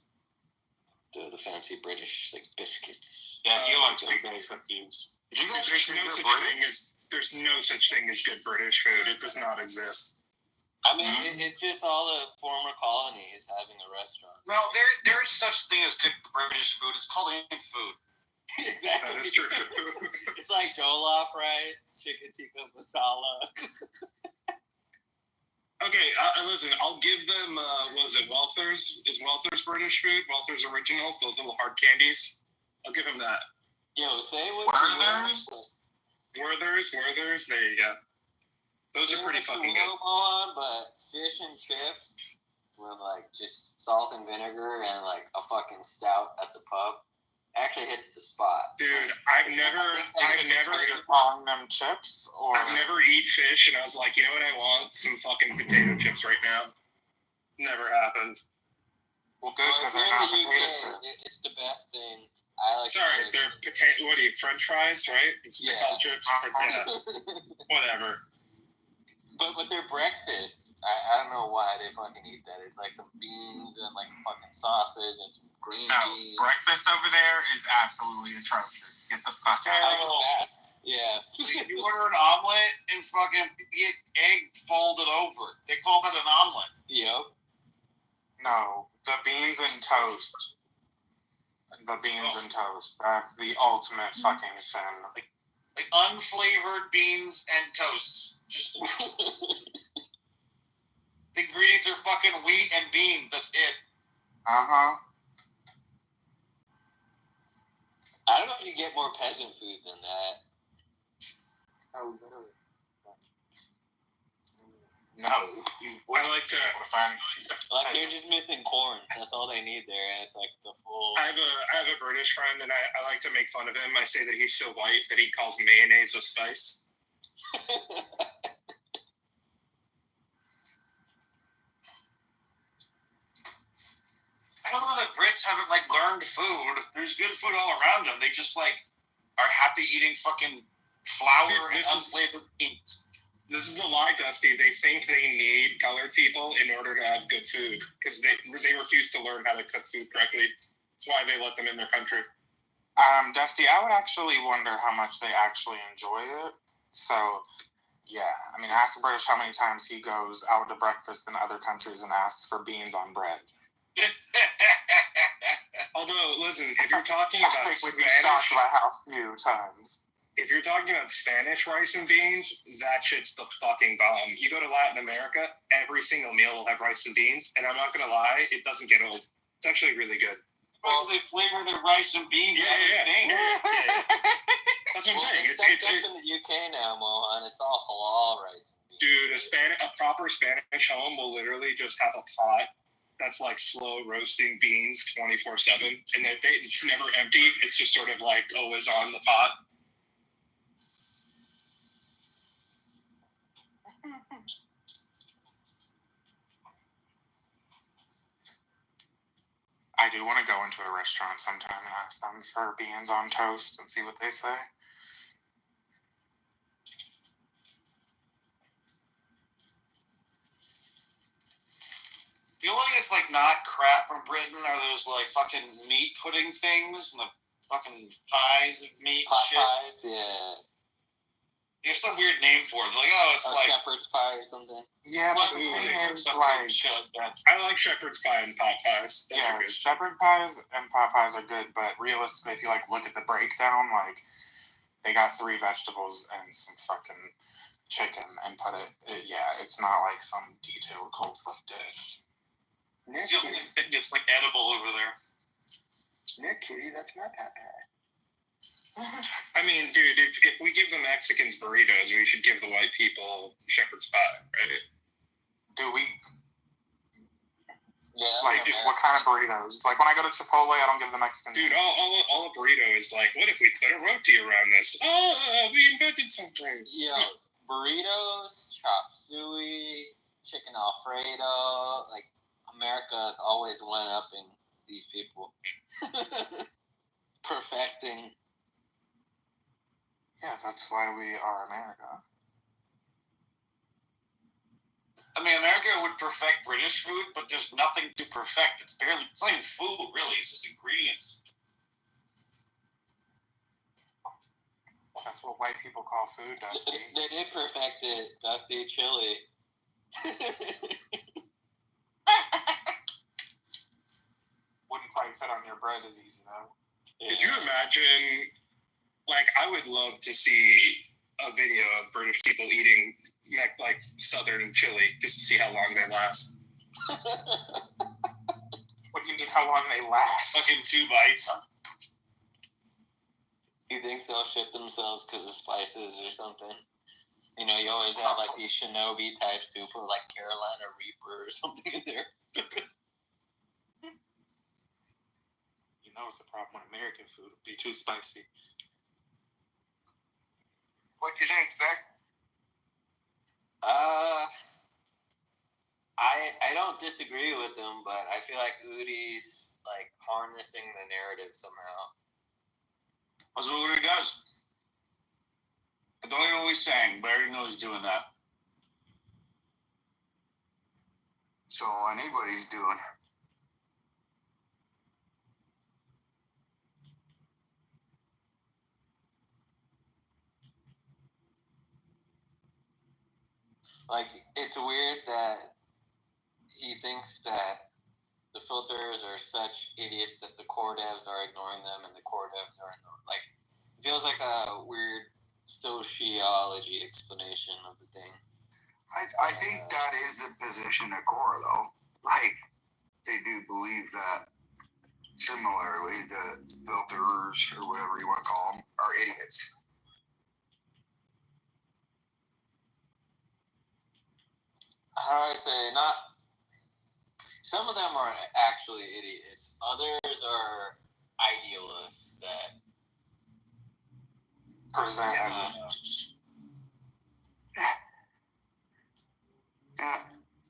The fancy British like biscuits. Yeah, he likes big cookies. There's no such thing as good British food. It does not exist. I mean, it's just all the former colonies having a restaurant. No, there is such thing as good British food. It's called Indian food. Exactly. That is true. It's like jollof rice, chicken tikka masala. Okay, listen, I'll give them, what is it, Welthers? Is Welthers British food? Welthers Originals, those little hard candies? I'll give them that. Yo, say what Werther's, there you go. Those are pretty fucking good. But fish and chips with like just salt and vinegar and like a fucking stout at the pub actually hits the spot. Dude, I've never calling them chips, or I've never eat fish, and I was like, you know what I want? Some fucking potato chips right now. Never happened. Well, good, because they're not potato chips. It's the best thing. I like. Sorry, they're potato. What are you? French fries, right? It's potato chips. Yeah. Whatever. But with their breakfast, I don't know why they fucking eat that. It's like some beans and like fucking sausage and some green beans. Breakfast over there is absolutely atrocious. Get the fuck out. Yeah. You order an omelet and fucking get egg folded over. They call that an omelet. Yep. No, the beans and toast. The beans and toast. That's the ultimate fucking sin. Like unflavored beans and toast. Just the ingredients are fucking wheat and beans. That's it. Uh-huh. I don't know if you get more peasant food than that. Oh, literally. No. I like to. Like they're just missing corn. That's all they need there, and it's like the full. I have a British friend, and I like to make fun of him. I say that he's so white that he calls mayonnaise a spice. I don't know that Brits haven't like learned food. There's good food all around them. They just like are happy eating fucking flour and unflavored beans. This is the lie, Dusty. They think they need colored people in order to have good food because they refuse to learn how to cook food correctly. That's why they let them in their country. Dusty, I would actually wonder how much they actually enjoy it. So, yeah. I mean, ask British how many times he goes out to breakfast in other countries and asks for beans on bread. Although, listen, if you're talking about I think we'd be shocked by how few times. If you're talking about Spanish rice and beans, that shit's the fucking bomb. You go to Latin America, every single meal will have rice and beans, and I'm not gonna lie, it doesn't get old. It's actually really good. Well, they flavor their rice and beans. Yeah. That's what I'm saying. It's in the UK now, Mohan. It's all halal rice. Dude, a proper Spanish home will literally just have a pot that's like slow roasting beans 24/7, and it's never empty. It's just sort of like always on the pot. I do want to go into a restaurant sometime and ask them for beans on toast and see what they say. The only thing that's like not crap from Britain are those like fucking meat pudding things and the fucking pies of meat. Pot shit. pies, yeah. There's some weird name for it. Like, it's like shepherd's pie or something. Yeah, but the thing is, like, I like shepherd's pie and pot pies. Those are good. Shepherd pies and pot pies are good, but realistically, if you like look at the breakdown, like they got 3 vegetables and some fucking chicken and put it. It's not like some detailed cold cooked dish. It's the only thing that's like edible over there. Nick, kitty, that's my pot pie. I mean, dude, if we give the Mexicans burritos, we should give the white people shepherd's pie, right? Do we? Yeah. Like, what kind of burritos? Like, when I go to Chipotle, I don't give the Mexican. Dude, all a burrito is like, what if we put a roti around this? Oh, we invented something. Yo, burritos, chop suey, chicken Alfredo. Like, America is always one-upping these people. Perfecting. Yeah, that's why we are America. I mean, America would perfect British food, but there's nothing to perfect. It's not even food, really. It's just ingredients. That's what white people call food, Dusty. They did perfect it, Dusty. Chili. Wouldn't quite fit on your bread as easy, though. Could you imagine, like, I would love to see a video of British people eating, like, southern chili, just to see how long they last. What do you mean, how long they last? Fucking 2 bites. You think they'll shit themselves because of spices or something? You know, you always have, like, these shinobi types who put, like, Carolina Reaper or something in there. You know it's the problem with American food. It'd be too spicy. What do you think, Vic? I don't disagree with them, but I feel like Udi's, like, harnessing the narrative somehow. That's what Udi does. I don't even know what he's saying, but I already know he's doing that. So anybody's doing. Like, it's weird that he thinks that the filters are such idiots that the core devs are ignoring them and the core devs are ignoring. Like, it feels like a weird sociology explanation of the thing. I think that is the position of core, though. Like, they do believe that similarly, the filters, or whatever you want to call them, are idiots. How do I say, not... Some of them are actually idiots. Others are idealists that present as Yeah.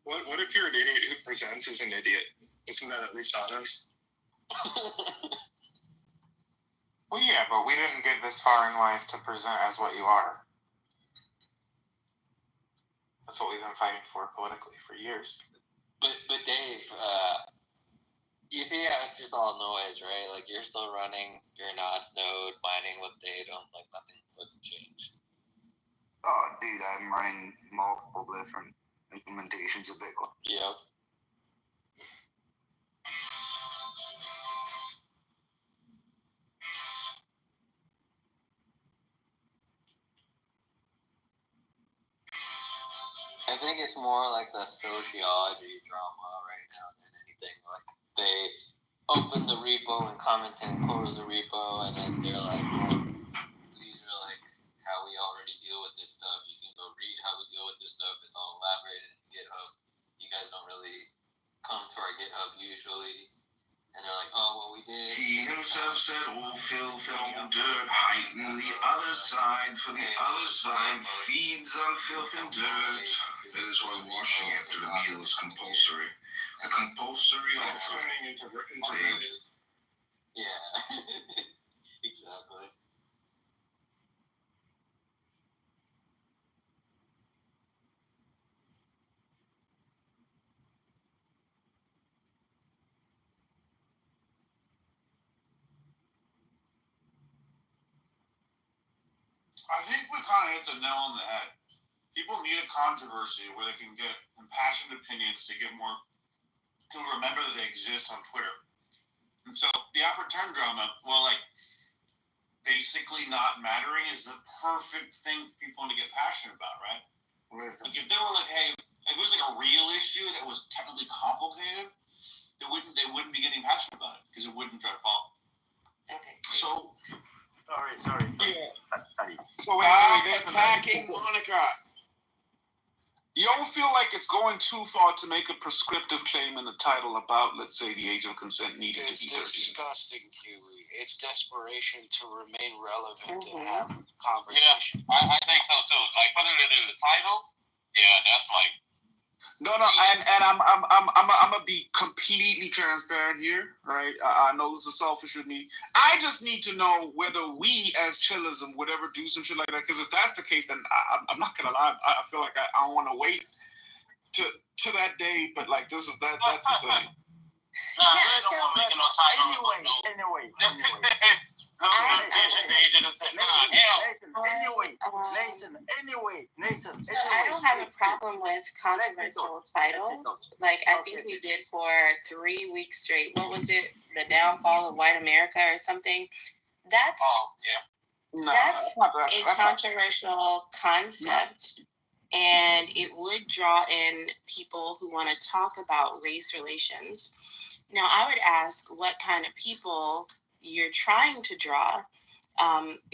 What if you're an idiot who presents as an idiot? Isn't that at least honest? Well, yeah, but we didn't get this far in life to present as what you are. That's what we've been fighting for politically for years. But Dave, you see how it's just all noise, right? Like, you're still running your nodes node, mining with Datum, like nothing fucking changed. Oh, dude, I'm running multiple different implementations of Bitcoin. Yep. I think it's more like the sociology drama right now than anything. Like, they open the repo and comment and close the repo, and then they're like, well, these are like how we already deal with this stuff. You can go read how we deal with this stuff. It's all elaborated in GitHub. You guys don't really come to our GitHub usually. And they're like, oh, well, we did. He himself said, all filth and all dirt, heighten the other side, for the other side feeds on filth and dirt. That is why washing after the meal is compulsory. A compulsory offering. Yeah, exactly. I think we kind of hit the nail on the head. People need a controversy where they can get impassioned opinions to get more, to remember that they exist on Twitter. And so the Upper Turn drama, well, like, basically not mattering is the perfect thing for people to get passionate about, right? Like, if they were like, hey, if it was like a real issue that was technically complicated, they wouldn't be getting passionate about it because it wouldn't drop off. Okay. So, Sorry. Yeah. Sorry. So Stop attacking Monica. You don't feel like it's going too far to make a prescriptive claim in the title about, let's say, the age of consent needed to be 13? It's disgusting, Kiwi. It's desperation to remain relevant to have conversation. Yeah, I think so too. Like putting it in the title, yeah, that's like. No, and I'm gonna be completely transparent here, right? I know this is selfish with me. I just need to know whether we as Chillism would ever do some shit like that. Because if that's the case, then I'm not gonna lie. I feel like I don't want to wait to that day. But like that's insane. Nah, they don't want to make no title. Anyway. Nathan. I don't have a problem with controversial titles. Like I think we did for 3 weeks straight. What was it? The Downfall of White America or something? That's a controversial concept. And it would draw in people who want to talk about race relations. Now, I would ask what kind of people you're trying to draw,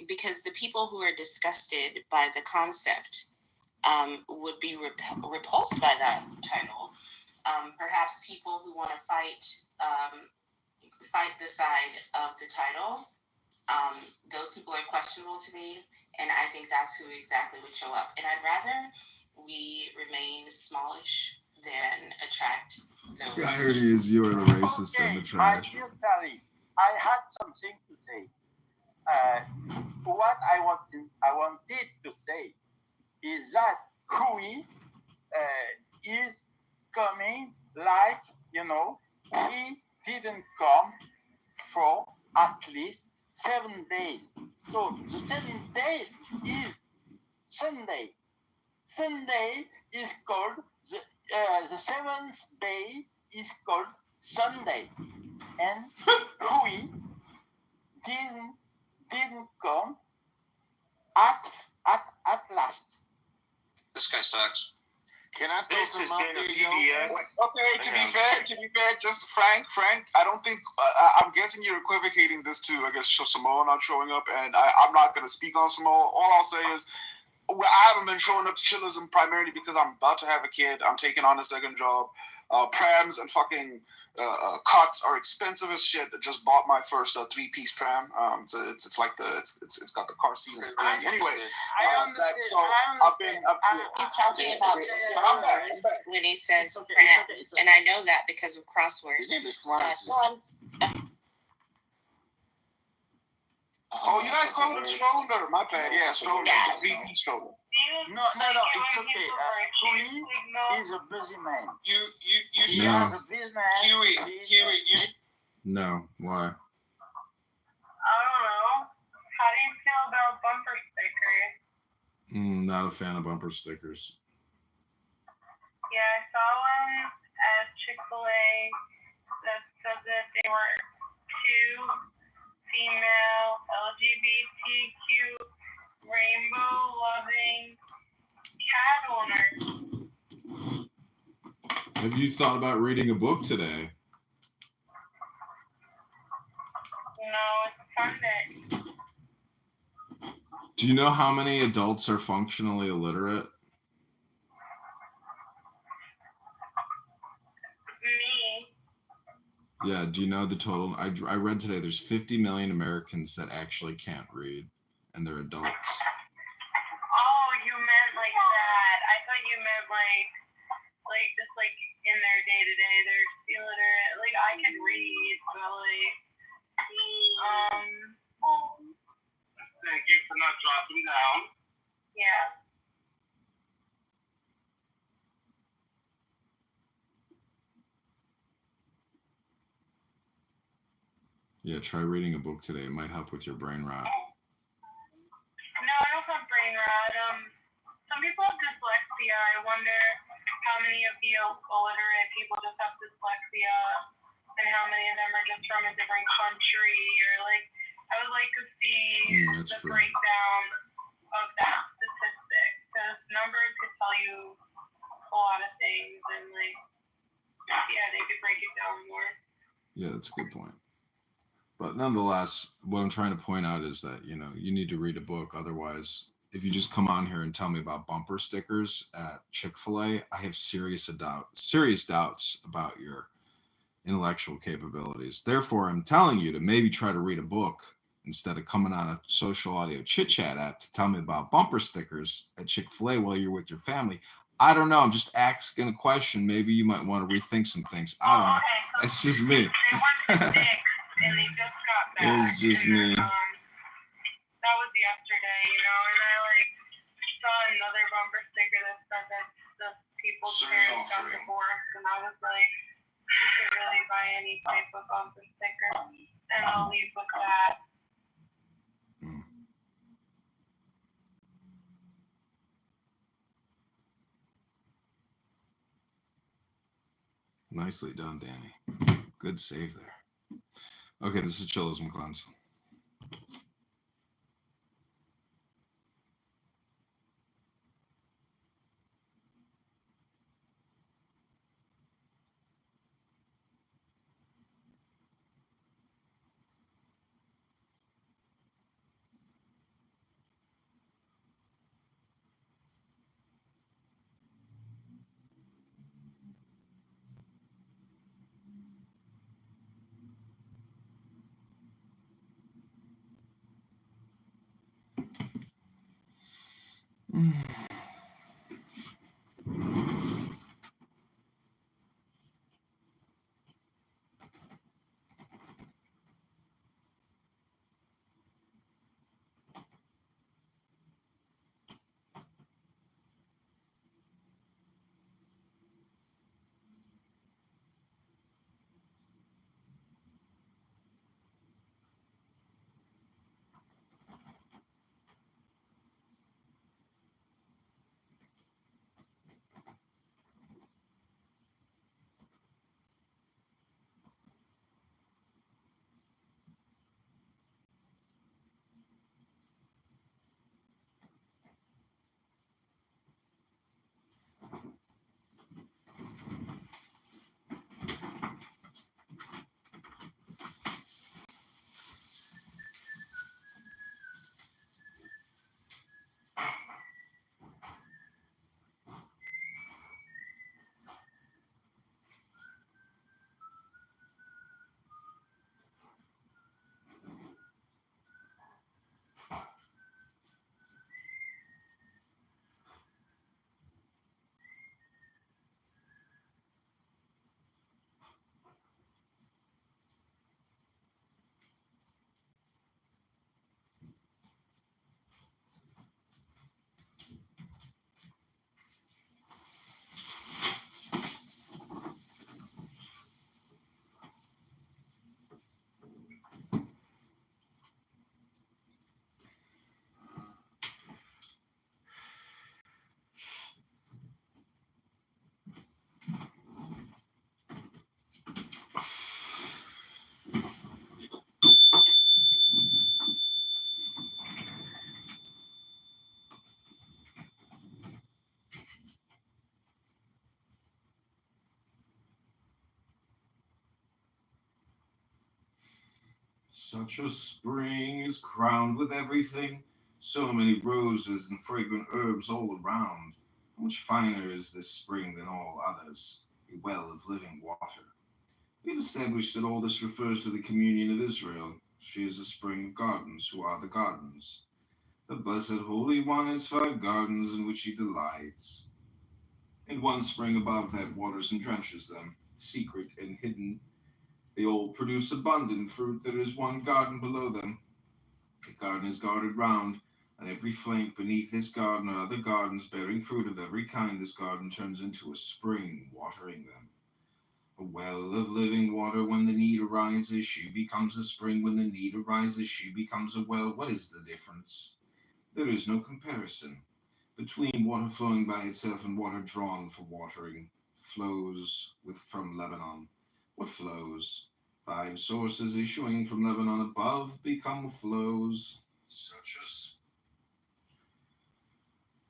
because the people who are disgusted by the concept would be repulsed by that title. Perhaps people who want to fight the side of the title. Those people are questionable to me, and I think that's who exactly would show up. And I'd rather we remain smallish than attract those. I heard he is. You are the racist and the trash. I had something to say. What I wanted to say is that Hui is coming like, he didn't come for at least 7 days. So the 7 days is Sunday. Sunday is called, the seventh day is called Sunday. And Hui didn't come at last. This guy sucks. Can I throw some out there, yo? Okay, to be fair, just Frank, I don't think, I'm guessing you're equivocating this to, I guess, Samoa not showing up, and I'm not going to speak on Samoa. All I'll say is, I haven't been showing up to Chillism primarily because I'm about to have a kid. I'm taking on a second job. Prams and fucking cots are expensive as shit. I just bought my first 3-piece pram. It's like it's got the car seat and everything. Anyway, He's talking about slurs when he says pram, and I know that because of crosswords. Oh, you guys call it a stroller? My bad. Yeah, stroller. It's a 3-piece stroller. No, it's okay. Hui is a busy man. You He has a business. Huey, you. No, why? I don't know. How do you feel about bumper stickers? Not a fan of bumper stickers. Yeah, I saw one at Chick-fil-A that said that they were 2 female LGBTQ rainbow-loving cat owners. Have you thought about reading a book today? No, it's Sunday. Do you know how many adults are functionally illiterate? Me. Yeah, do you know the total? I read today there's 50 million Americans that actually can't read, and they're adults. Oh, you meant like that. I thought you meant like just like in their day-to-day, they're illiterate. Like, I could read, but like, Thank you for not dropping down. Yeah. Yeah, try reading a book today. It might help with your brain rot. No, I don't have brain rot. Some people have dyslexia. I wonder how many of the illiterate people just have dyslexia, and how many of them are just from a different country, or like, I would like to see the breakdown of that statistic, because numbers could tell you a lot of things, and like, yeah, they could break it down more. Yeah, that's a good point. But nonetheless, what I'm trying to point out is that, you need to read a book. Otherwise, if you just come on here and tell me about bumper stickers at Chick-fil-A, I have serious doubts about your intellectual capabilities. Therefore, I'm telling you to maybe try to read a book instead of coming on a social audio chit-chat app to tell me about bumper stickers at Chick-fil-A while you're with your family. I don't know. I'm just asking a question. Maybe you might want to rethink some things. I don't know. It's just me. It's just me. That was yesterday, and I saw another bumper sticker that said that the people's parents got divorced, and I was like, you could really buy any type of bumper sticker, and I'll leave with that. Nicely done, Danny. Good save there. Okay, this is Chillism Cleanse. Such a spring is crowned with everything, so many roses and fragrant herbs all around. How much finer is this spring than all others, a well of living water. We've established that all this refers to the communion of Israel. She is a spring of gardens, who are the gardens. The blessed Holy One has 5 gardens in which he delights. And one spring above that waters and drenches them, secret and hidden. They all produce abundant fruit. There is one garden below them. The garden is guarded round. On every flank beneath this garden are other gardens bearing fruit of every kind. This garden turns into a spring, watering them. A well of living water. When the need arises, she becomes a spring. When the need arises, she becomes a well. What is the difference? There is no comparison between water flowing by itself and water drawn for watering. Flows from Lebanon. What flows? 5 sources issuing from Lebanon above become flows.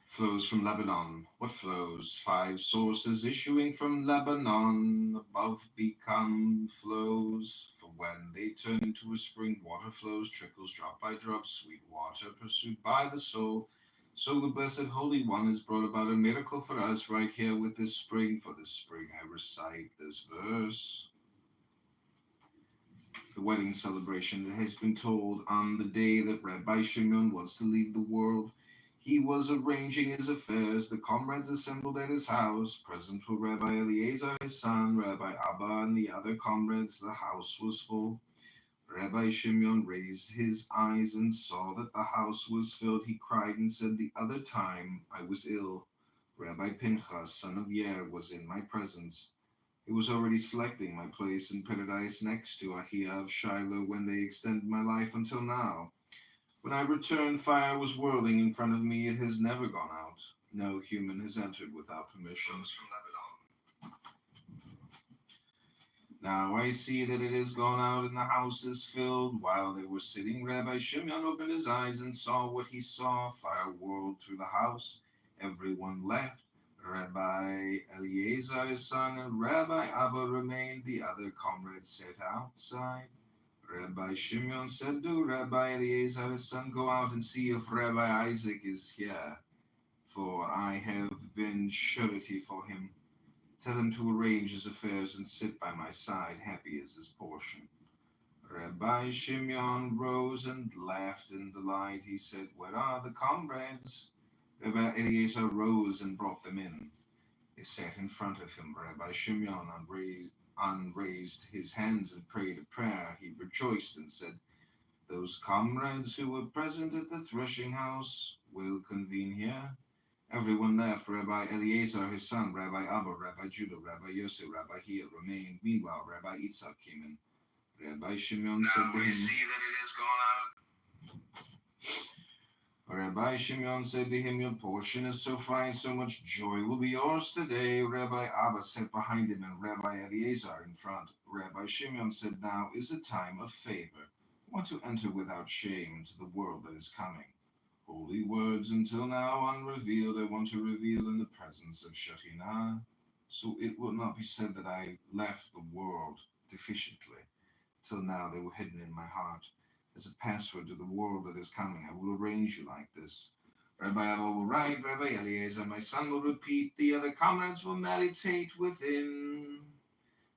Flows from Lebanon. What flows? 5 sources issuing from Lebanon above become flows. For when they turn into a spring, water flows, trickles drop by drop, sweet water pursued by the soul. So the Blessed Holy One has brought about a miracle for us right here with this spring. For this spring I recite this verse. The wedding celebration, it has been told, on the day that Rabbi Shimon was to leave the world, he was arranging his affairs. The comrades assembled at his house. Present were Rabbi Eliezer, his son, Rabbi Abba, and the other comrades. The house was full. Rabbi Shimon raised his eyes and saw that the house was filled. He cried and said, "The other time I was ill, Rabbi Pinchas, son of Yair, was in my presence. He was already selecting my place in paradise next to Ahia of Shiloh when they extended my life until now. When I returned, fire was whirling in front of me. It has never gone out. No human has entered without permission." Now I see that it has gone out and the house is filled. While they were sitting, Rabbi Shimon opened his eyes and saw what he saw. Fire whirled through the house. Everyone left. Rabbi Eliezer, his son, and Rabbi Abba remained. The other comrades sat outside. Rabbi Shimon said to Rabbi Eliezer, his son, "Go out and see if Rabbi Isaac is here, for I have been surety for him. Tell him to arrange his affairs and sit by my side. Happy is his portion." Rabbi Shimon rose and laughed in delight. He said, "Where are the comrades?" Rabbi Eliezer rose and brought them in. They sat in front of him. Rabbi Shimon unraised his hands and prayed a prayer. He rejoiced and said, "Those comrades who were present at the threshing house will convene here." Everyone left. Rabbi Eliezer, his son, Rabbi Abba, Rabbi Judah, Rabbi Yosef, Rabbi Hia remained. Meanwhile, Rabbi Yitzhak came in. Rabbi Shimon said to him, "See that it has gone out." Rabbi Shimon said to him, "Your portion is so fine, so much joy will be yours today." Rabbi Abba sat behind him and Rabbi Eliezer in front. Rabbi Shimon said, "Now is a time of favor. I want to enter without shame into the world that is coming. Holy words until now unrevealed, I want to reveal in the presence of Shekhinah, so it will not be said that I left the world deficiently. Till now they were hidden in my heart. As a password to the world that is coming, I will arrange you like this. Rabbi Abba will write, Rabbi Eliezer, my son, will repeat, the other comrades will meditate within."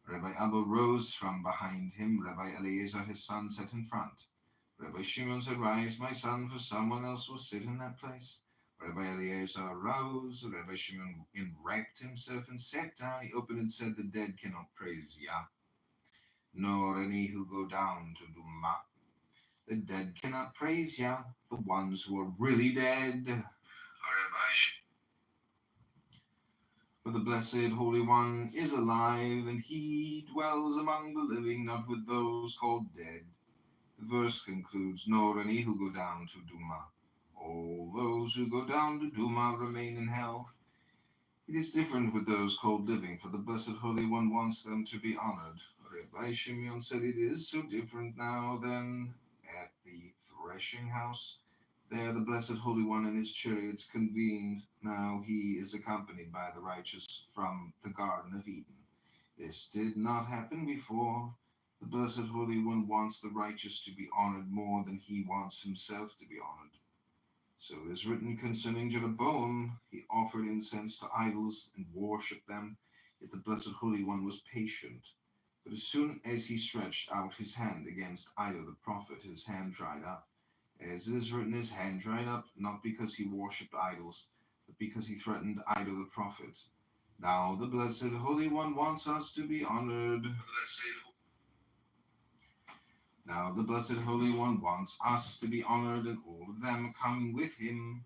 Rabbi Abba rose from behind him. Rabbi Eliezer, his son, sat in front. Rabbi Shimon said, "Rise, my son, for someone else will sit in that place." Rabbi Eliezer rose. Rabbi Shimon enwrapped himself and sat down. He opened and said, "The dead cannot praise Yah, nor any who go down to Duma. The dead cannot praise Yah, the ones who are really dead. For the Blessed Holy One is alive, and he dwells among the living, not with those called dead." The verse concludes, "Nor any who go down to Duma. All those who go down to Duma remain in hell. It is different with those called living, for the Blessed Holy One wants them to be honored." Rabbi Shimon said, "It is so different now than at the threshing house. There the Blessed Holy One and his chariots convened. Now he is accompanied by the righteous from the Garden of Eden. This did not happen before. The Blessed Holy One wants the righteous to be honored more than he wants himself to be honored. So it is written concerning Jeroboam, he offered incense to idols and worshipped them, yet the Blessed Holy One was patient. But as soon as he stretched out his hand against Iddo the prophet, his hand dried up. As it is written, his hand dried up, not because he worshipped idols, but because he threatened Iddo the prophet. Now the Blessed Holy One wants us to be honored. Now the Blessed Holy One wants us to be honored, and all of them coming with him.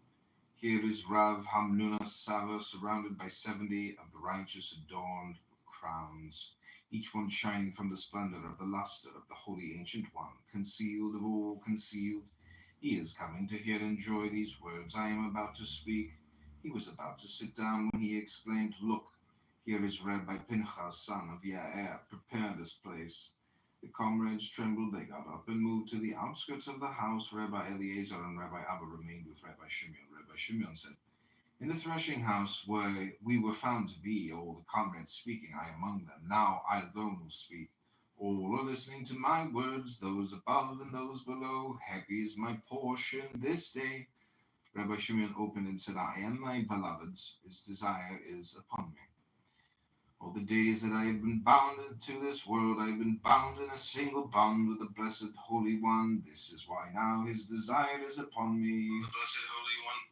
Here is Rav Hamnuna Sava, surrounded by 70 of the righteous, adorned with crowns, each one shining from the splendor of the luster of the Holy Ancient One, concealed of all concealed. He is coming to hear and enjoy these words I am about to speak. He was about to sit down when he exclaimed, "Look, here is Rabbi Pinchas, son of Yair. Prepare this place." The comrades trembled. They got up and moved to the outskirts of the house. Rabbi Eliezer and Rabbi Abba remained with Rabbi Shimon. Rabbi Shimon said, "In the threshing house where we were found to be, all the comrades speaking, I among them. Now I alone will speak. All are listening to my words, those above and those below. Happy is my portion this day. Rabbi Shimon opened and said, I am my beloved's, his desire is upon me. All the days that I have been bound to this world, I have been bound in a single bond with the Blessed Holy One. This is why now his desire is upon me. The Blessed Holy One.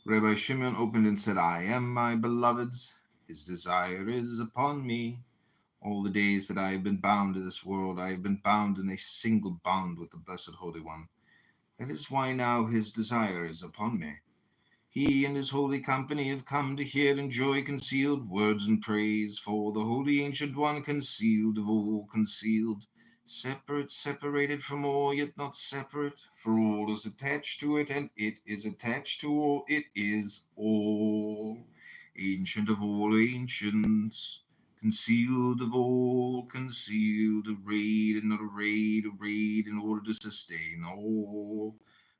Rabbi Shimon opened and said, I am my beloved's, his desire is upon me. All the days that I have been bound to this world, I have been bound in a single bond with the Blessed Holy One. That is why now his desire is upon me. He and his holy company have come to hear and enjoy concealed words and praise, for the Holy Ancient One, concealed of all concealed, separated from all, yet not separate, for all is attached to it, and it is attached to all, it is all, ancient of all ancients, concealed of all concealed, arrayed and not arrayed in order to sustain all.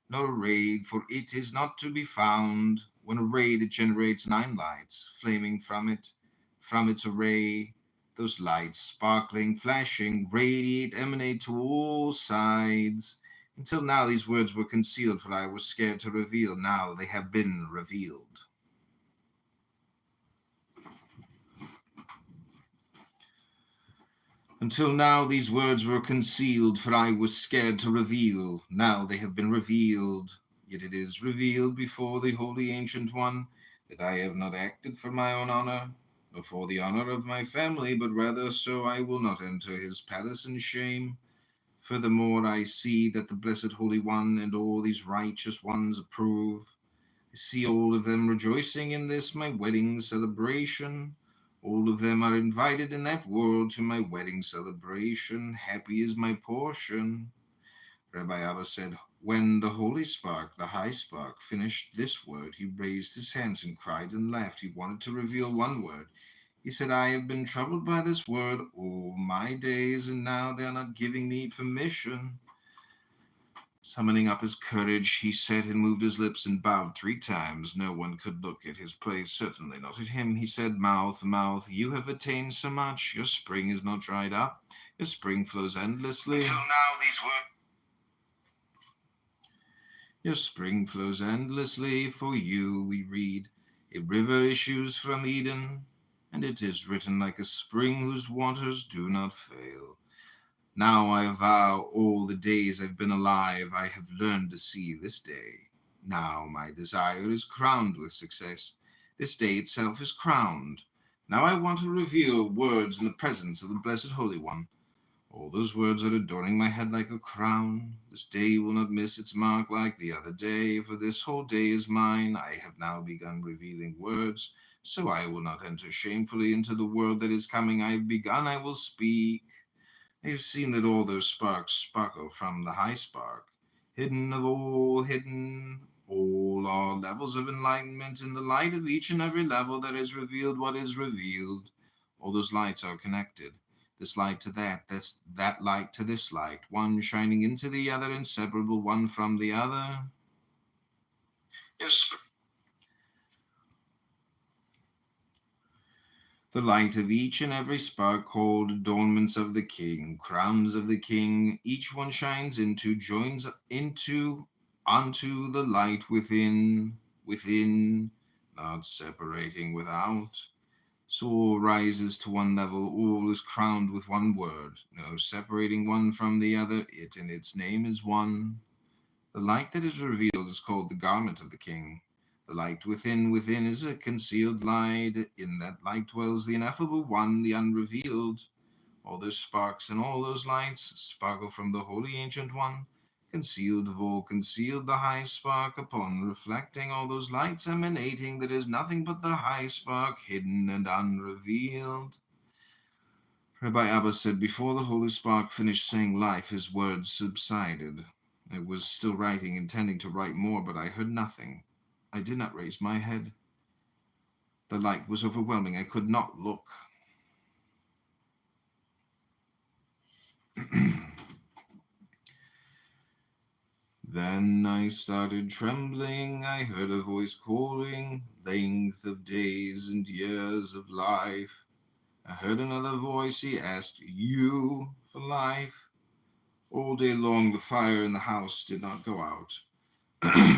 Not arrayed, for it is not to be found. When arrayed, it generates 9 lights, flaming from its array. Those lights, sparkling, flashing, radiate, emanate to all sides. Until now these words were concealed, for I was scared to reveal. Now they have been revealed. Until now these words were concealed, for I was scared to reveal. Now they have been revealed. Yet it is revealed before the Holy Ancient One that I have not acted for my own honor, nor for the honor of my family, but rather so I will not enter his palace in shame. Furthermore, I see that the Blessed Holy One and all these righteous ones approve. I see all of them rejoicing in this my wedding celebration. All of them are invited in that world to my wedding celebration. Happy is my portion. Rabbi Abba said, when the holy spark, the high spark, finished this word, he raised his hands and cried and laughed. He wanted to reveal one word. He said, I have been troubled by this word all my days, and now they are not giving me permission. Summoning up his courage, he said and moved his lips and bowed 3 times. No one could look at his place, certainly not at him. He said, Mouth, mouth, you have attained so much. Your spring is not dried up. Your spring flows endlessly. Until now these words. Your spring flows endlessly. For you, we read, a river issues from Eden, and it is written like a spring whose waters do not fail. Now I vow all the days I've been alive, I have learned to see this day. Now my desire is crowned with success. This day itself is crowned. Now I want to reveal words in the presence of the Blessed Holy One. All those words are adorning my head like a crown. This day will not miss its mark like the other day, for this whole day is mine. I have now begun revealing words, so I will not enter shamefully into the world that is coming. I have begun, I will speak. I have seen that all those sparks sparkle from the high spark. Hidden of all hidden, all are levels of enlightenment. In the light of each and every level that is revealed what is revealed. All those lights are connected. This light to that light to this light, one shining into the other, inseparable one from the other. Yes. The light of each and every spark called adornments of the king, crowns of the king, each one shines into, joins into, onto the light within, not separating without. So all rises to one level, all is crowned with one word, no separating one from the other, it and its name is one. The light that is revealed is called the garment of the king. The light within is a concealed light. In that light dwells the ineffable one, the unrevealed. All those sparks and all those lights sparkle from the Holy Ancient One. Concealed of all concealed, the high spark, upon reflecting all those lights emanating, that is nothing but the high spark, hidden and unrevealed. Rabbi Abba said, before the holy spark finished saying life, his words subsided. I was still writing, intending to write more, but I heard nothing. I did not raise my head. The light was overwhelming. I could not look. Then I started trembling. I heard a voice calling, length of days and years of life. I heard another voice, he asked, you for life? All day long the fire in the house did not go out.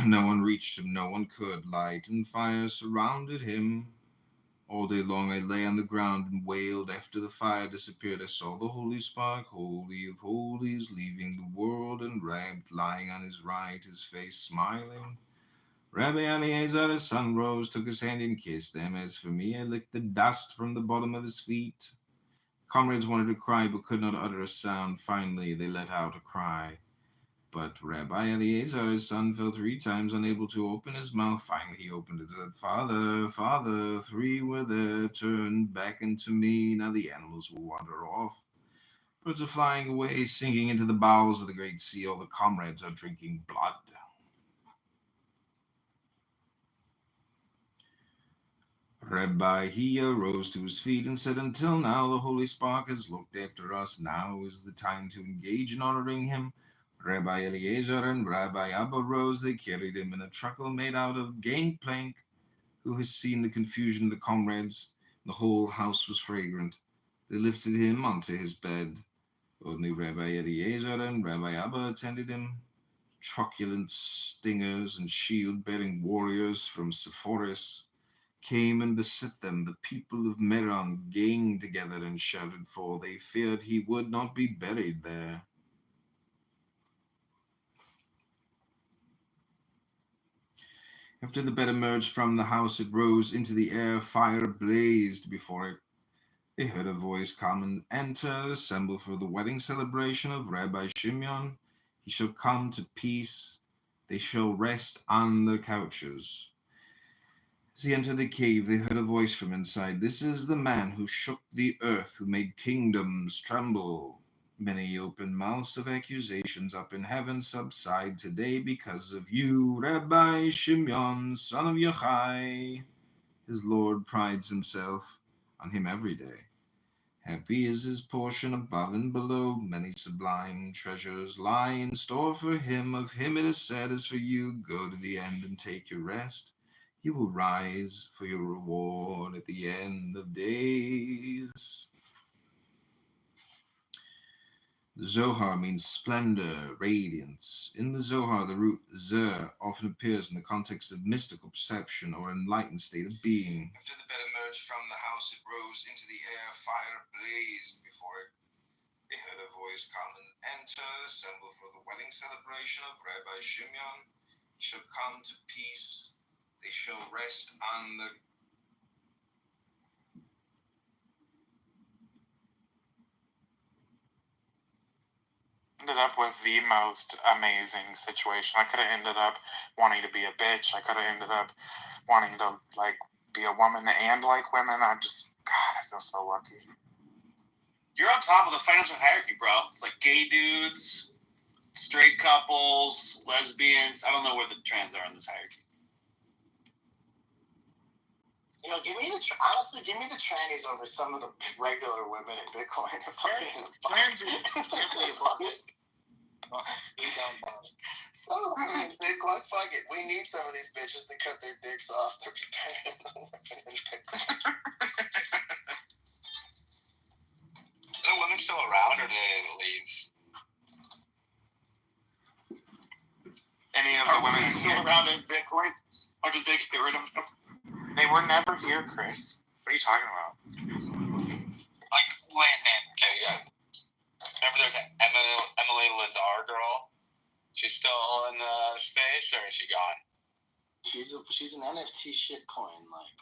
No one reached him, no one could. Light and fire surrounded him. All day long I lay on the ground and wailed. After the fire disappeared, I saw the holy spark, holy of holies, leaving the world enwrapped, lying on his right, his face smiling. Rabbi Eliezer, his son, rose, took his hand and kissed them. As for me, I licked the dust from the bottom of his feet. Comrades wanted to cry but could not utter a sound. Finally, they let out a cry. But Rabbi Eliezer, his son, fell 3 times, unable to open his mouth. Finally, he opened it and said, Father, Father, 3 were there, turned back into me. Now the animals will wander off. Birds are flying away, sinking into the bowels of the great sea. All the comrades are drinking blood. Rabbi Hia rose to his feet and said, Until now the Holy Spark has looked after us. Now is the time to engage in honoring him. Rabbi Eliezer and Rabbi Abba rose. They carried him in a truckle made out of gangplank. Who has seen the confusion of the comrades? The whole house was fragrant. They lifted him onto his bed. Only Rabbi Eliezer and Rabbi Abba attended him. Truculent stingers and shield-bearing warriors from Sepphoris came and beset them. The people of Meron ganged together and shouted, for they feared he would not be buried there. After the bed emerged from the house, it rose into the air. Fire blazed before it. They heard a voice come and enter, assemble for the wedding celebration of Rabbi Shimeon. He shall come to peace. They shall rest on their couches. As he entered the cave, they heard a voice from inside. This is the man who shook the earth, who made kingdoms tremble. Many open mouths of accusations up in heaven subside today because of you, Rabbi Shimeon, son of Yochai. His Lord prides himself on him every day. Happy is his portion above and below. Many sublime treasures lie in store for him. Of him it is said, as for you, go to the end and take your rest. You will rise for your reward at the end of days. The Zohar means splendor, radiance. In the Zohar, the root zer often appears in the context of mystical perception or enlightened state of being. After the bed emerged from the house, it rose into the air. Fire blazed before it. They heard a voice come and enter, assemble for the wedding celebration of Rabbi Shimeon. He shall come to peace. They shall rest on the ended up with the most amazing situation. I could have ended up wanting to be a bitch. I could have ended up wanting to be a woman and like women. I feel so lucky. You're on top of the financial hierarchy, bro. It's like gay dudes, straight couples, lesbians. I don't know where the trans are in this hierarchy. You know, give me the trannies over some of the regular women in Bitcoin. Trans is definitely above it. Some of the women in Bitcoin, fuck it. We need some of these bitches to cut their dicks off. They're better than the women in Bitcoin. Are the women still around, or do they leave? Any of the women still around in Bitcoin, or did they get rid of them? They were never here, Chris. What are you talking about? Like Landman. Okay, yeah. Remember there's an Emily Lazar girl? She's still in the space, or is she gone? She's an NFT shitcoin, like.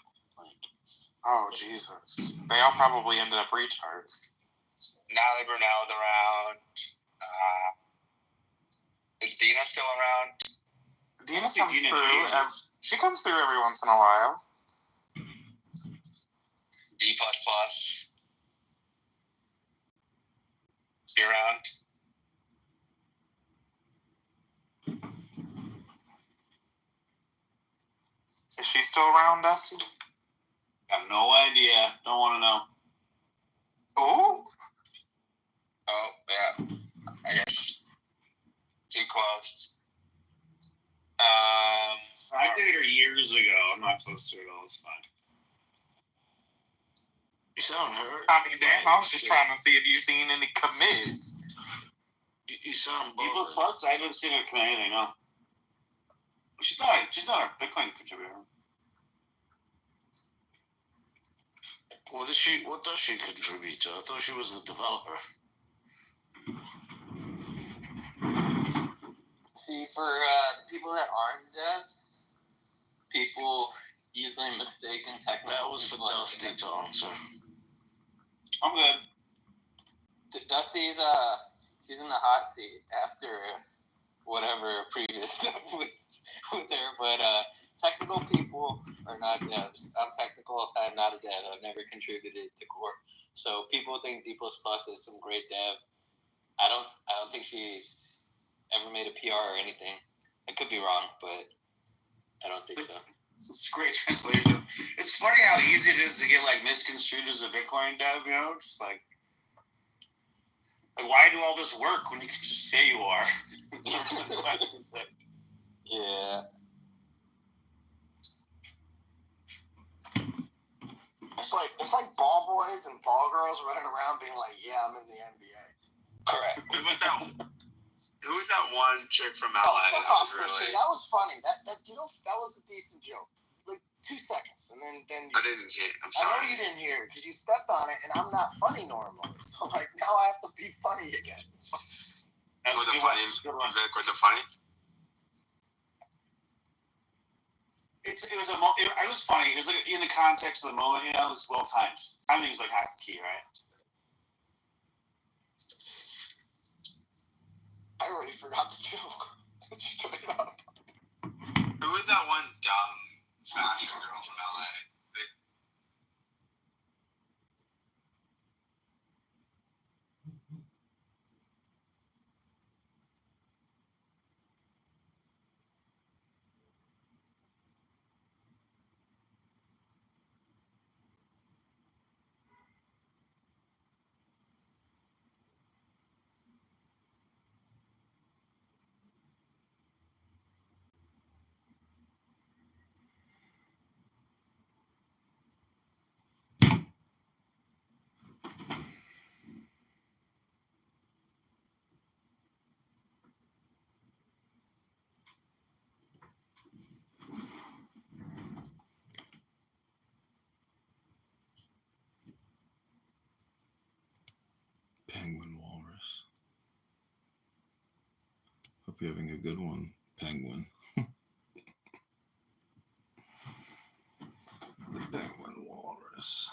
Oh Jesus! They all probably ended up retards. Natalie Brunell's around. Is Dina still around? Dina comes through. She comes through every once in a while. D++. Is he around? Is she still around, Dusty? I have no idea. Don't want to know. Oh? Oh, yeah. I guess. Too close. I dated her years ago. I'm not close to it all. It's fine. You sound hurt. I mean, damn, I was just trying to see if you seen any commits. You sound bored. People Plus, I haven't seen her commit anything, no. She's not a Bitcoin contributor. What does she contribute to? I thought she was the developer. See, for people that aren't devs, people easily mistaken technical. That was for Dusty to answer. I'm good. Dusty's he's in the hot seat after whatever previous stuff with her, but technical people are not devs. I'm technical, I'm not a dev. I've never contributed to core. So people think D++ is some great dev. I don't think she's ever made a PR or anything. I could be wrong, but I don't think so. It's a great translation. It's funny how easy it is to get like misconstrued as a Bitcoin dev, you know? Just like why do all this work when you can just say you are? Yeah. It's like ball boys and ball girls running around being like, yeah, I'm in the NBA. Correct. Who was that one chick from LA? That was funny. That was a decent joke. Like 2 seconds, and then I didn't hear. I'm I sorry. know you didn't hear it because you stepped on it, and I'm not funny normally. So like now I have to be funny again. Was it funny? Vic, was it funny? It was funny. It was like in the context of the moment, you know. It was well timed. Timing is like half the key, right? I already forgot the joke. Straight up. Who was that one dumb fashion girl from LA? Penguin Walrus. Hope you're having a good one, Penguin. The Penguin Walrus.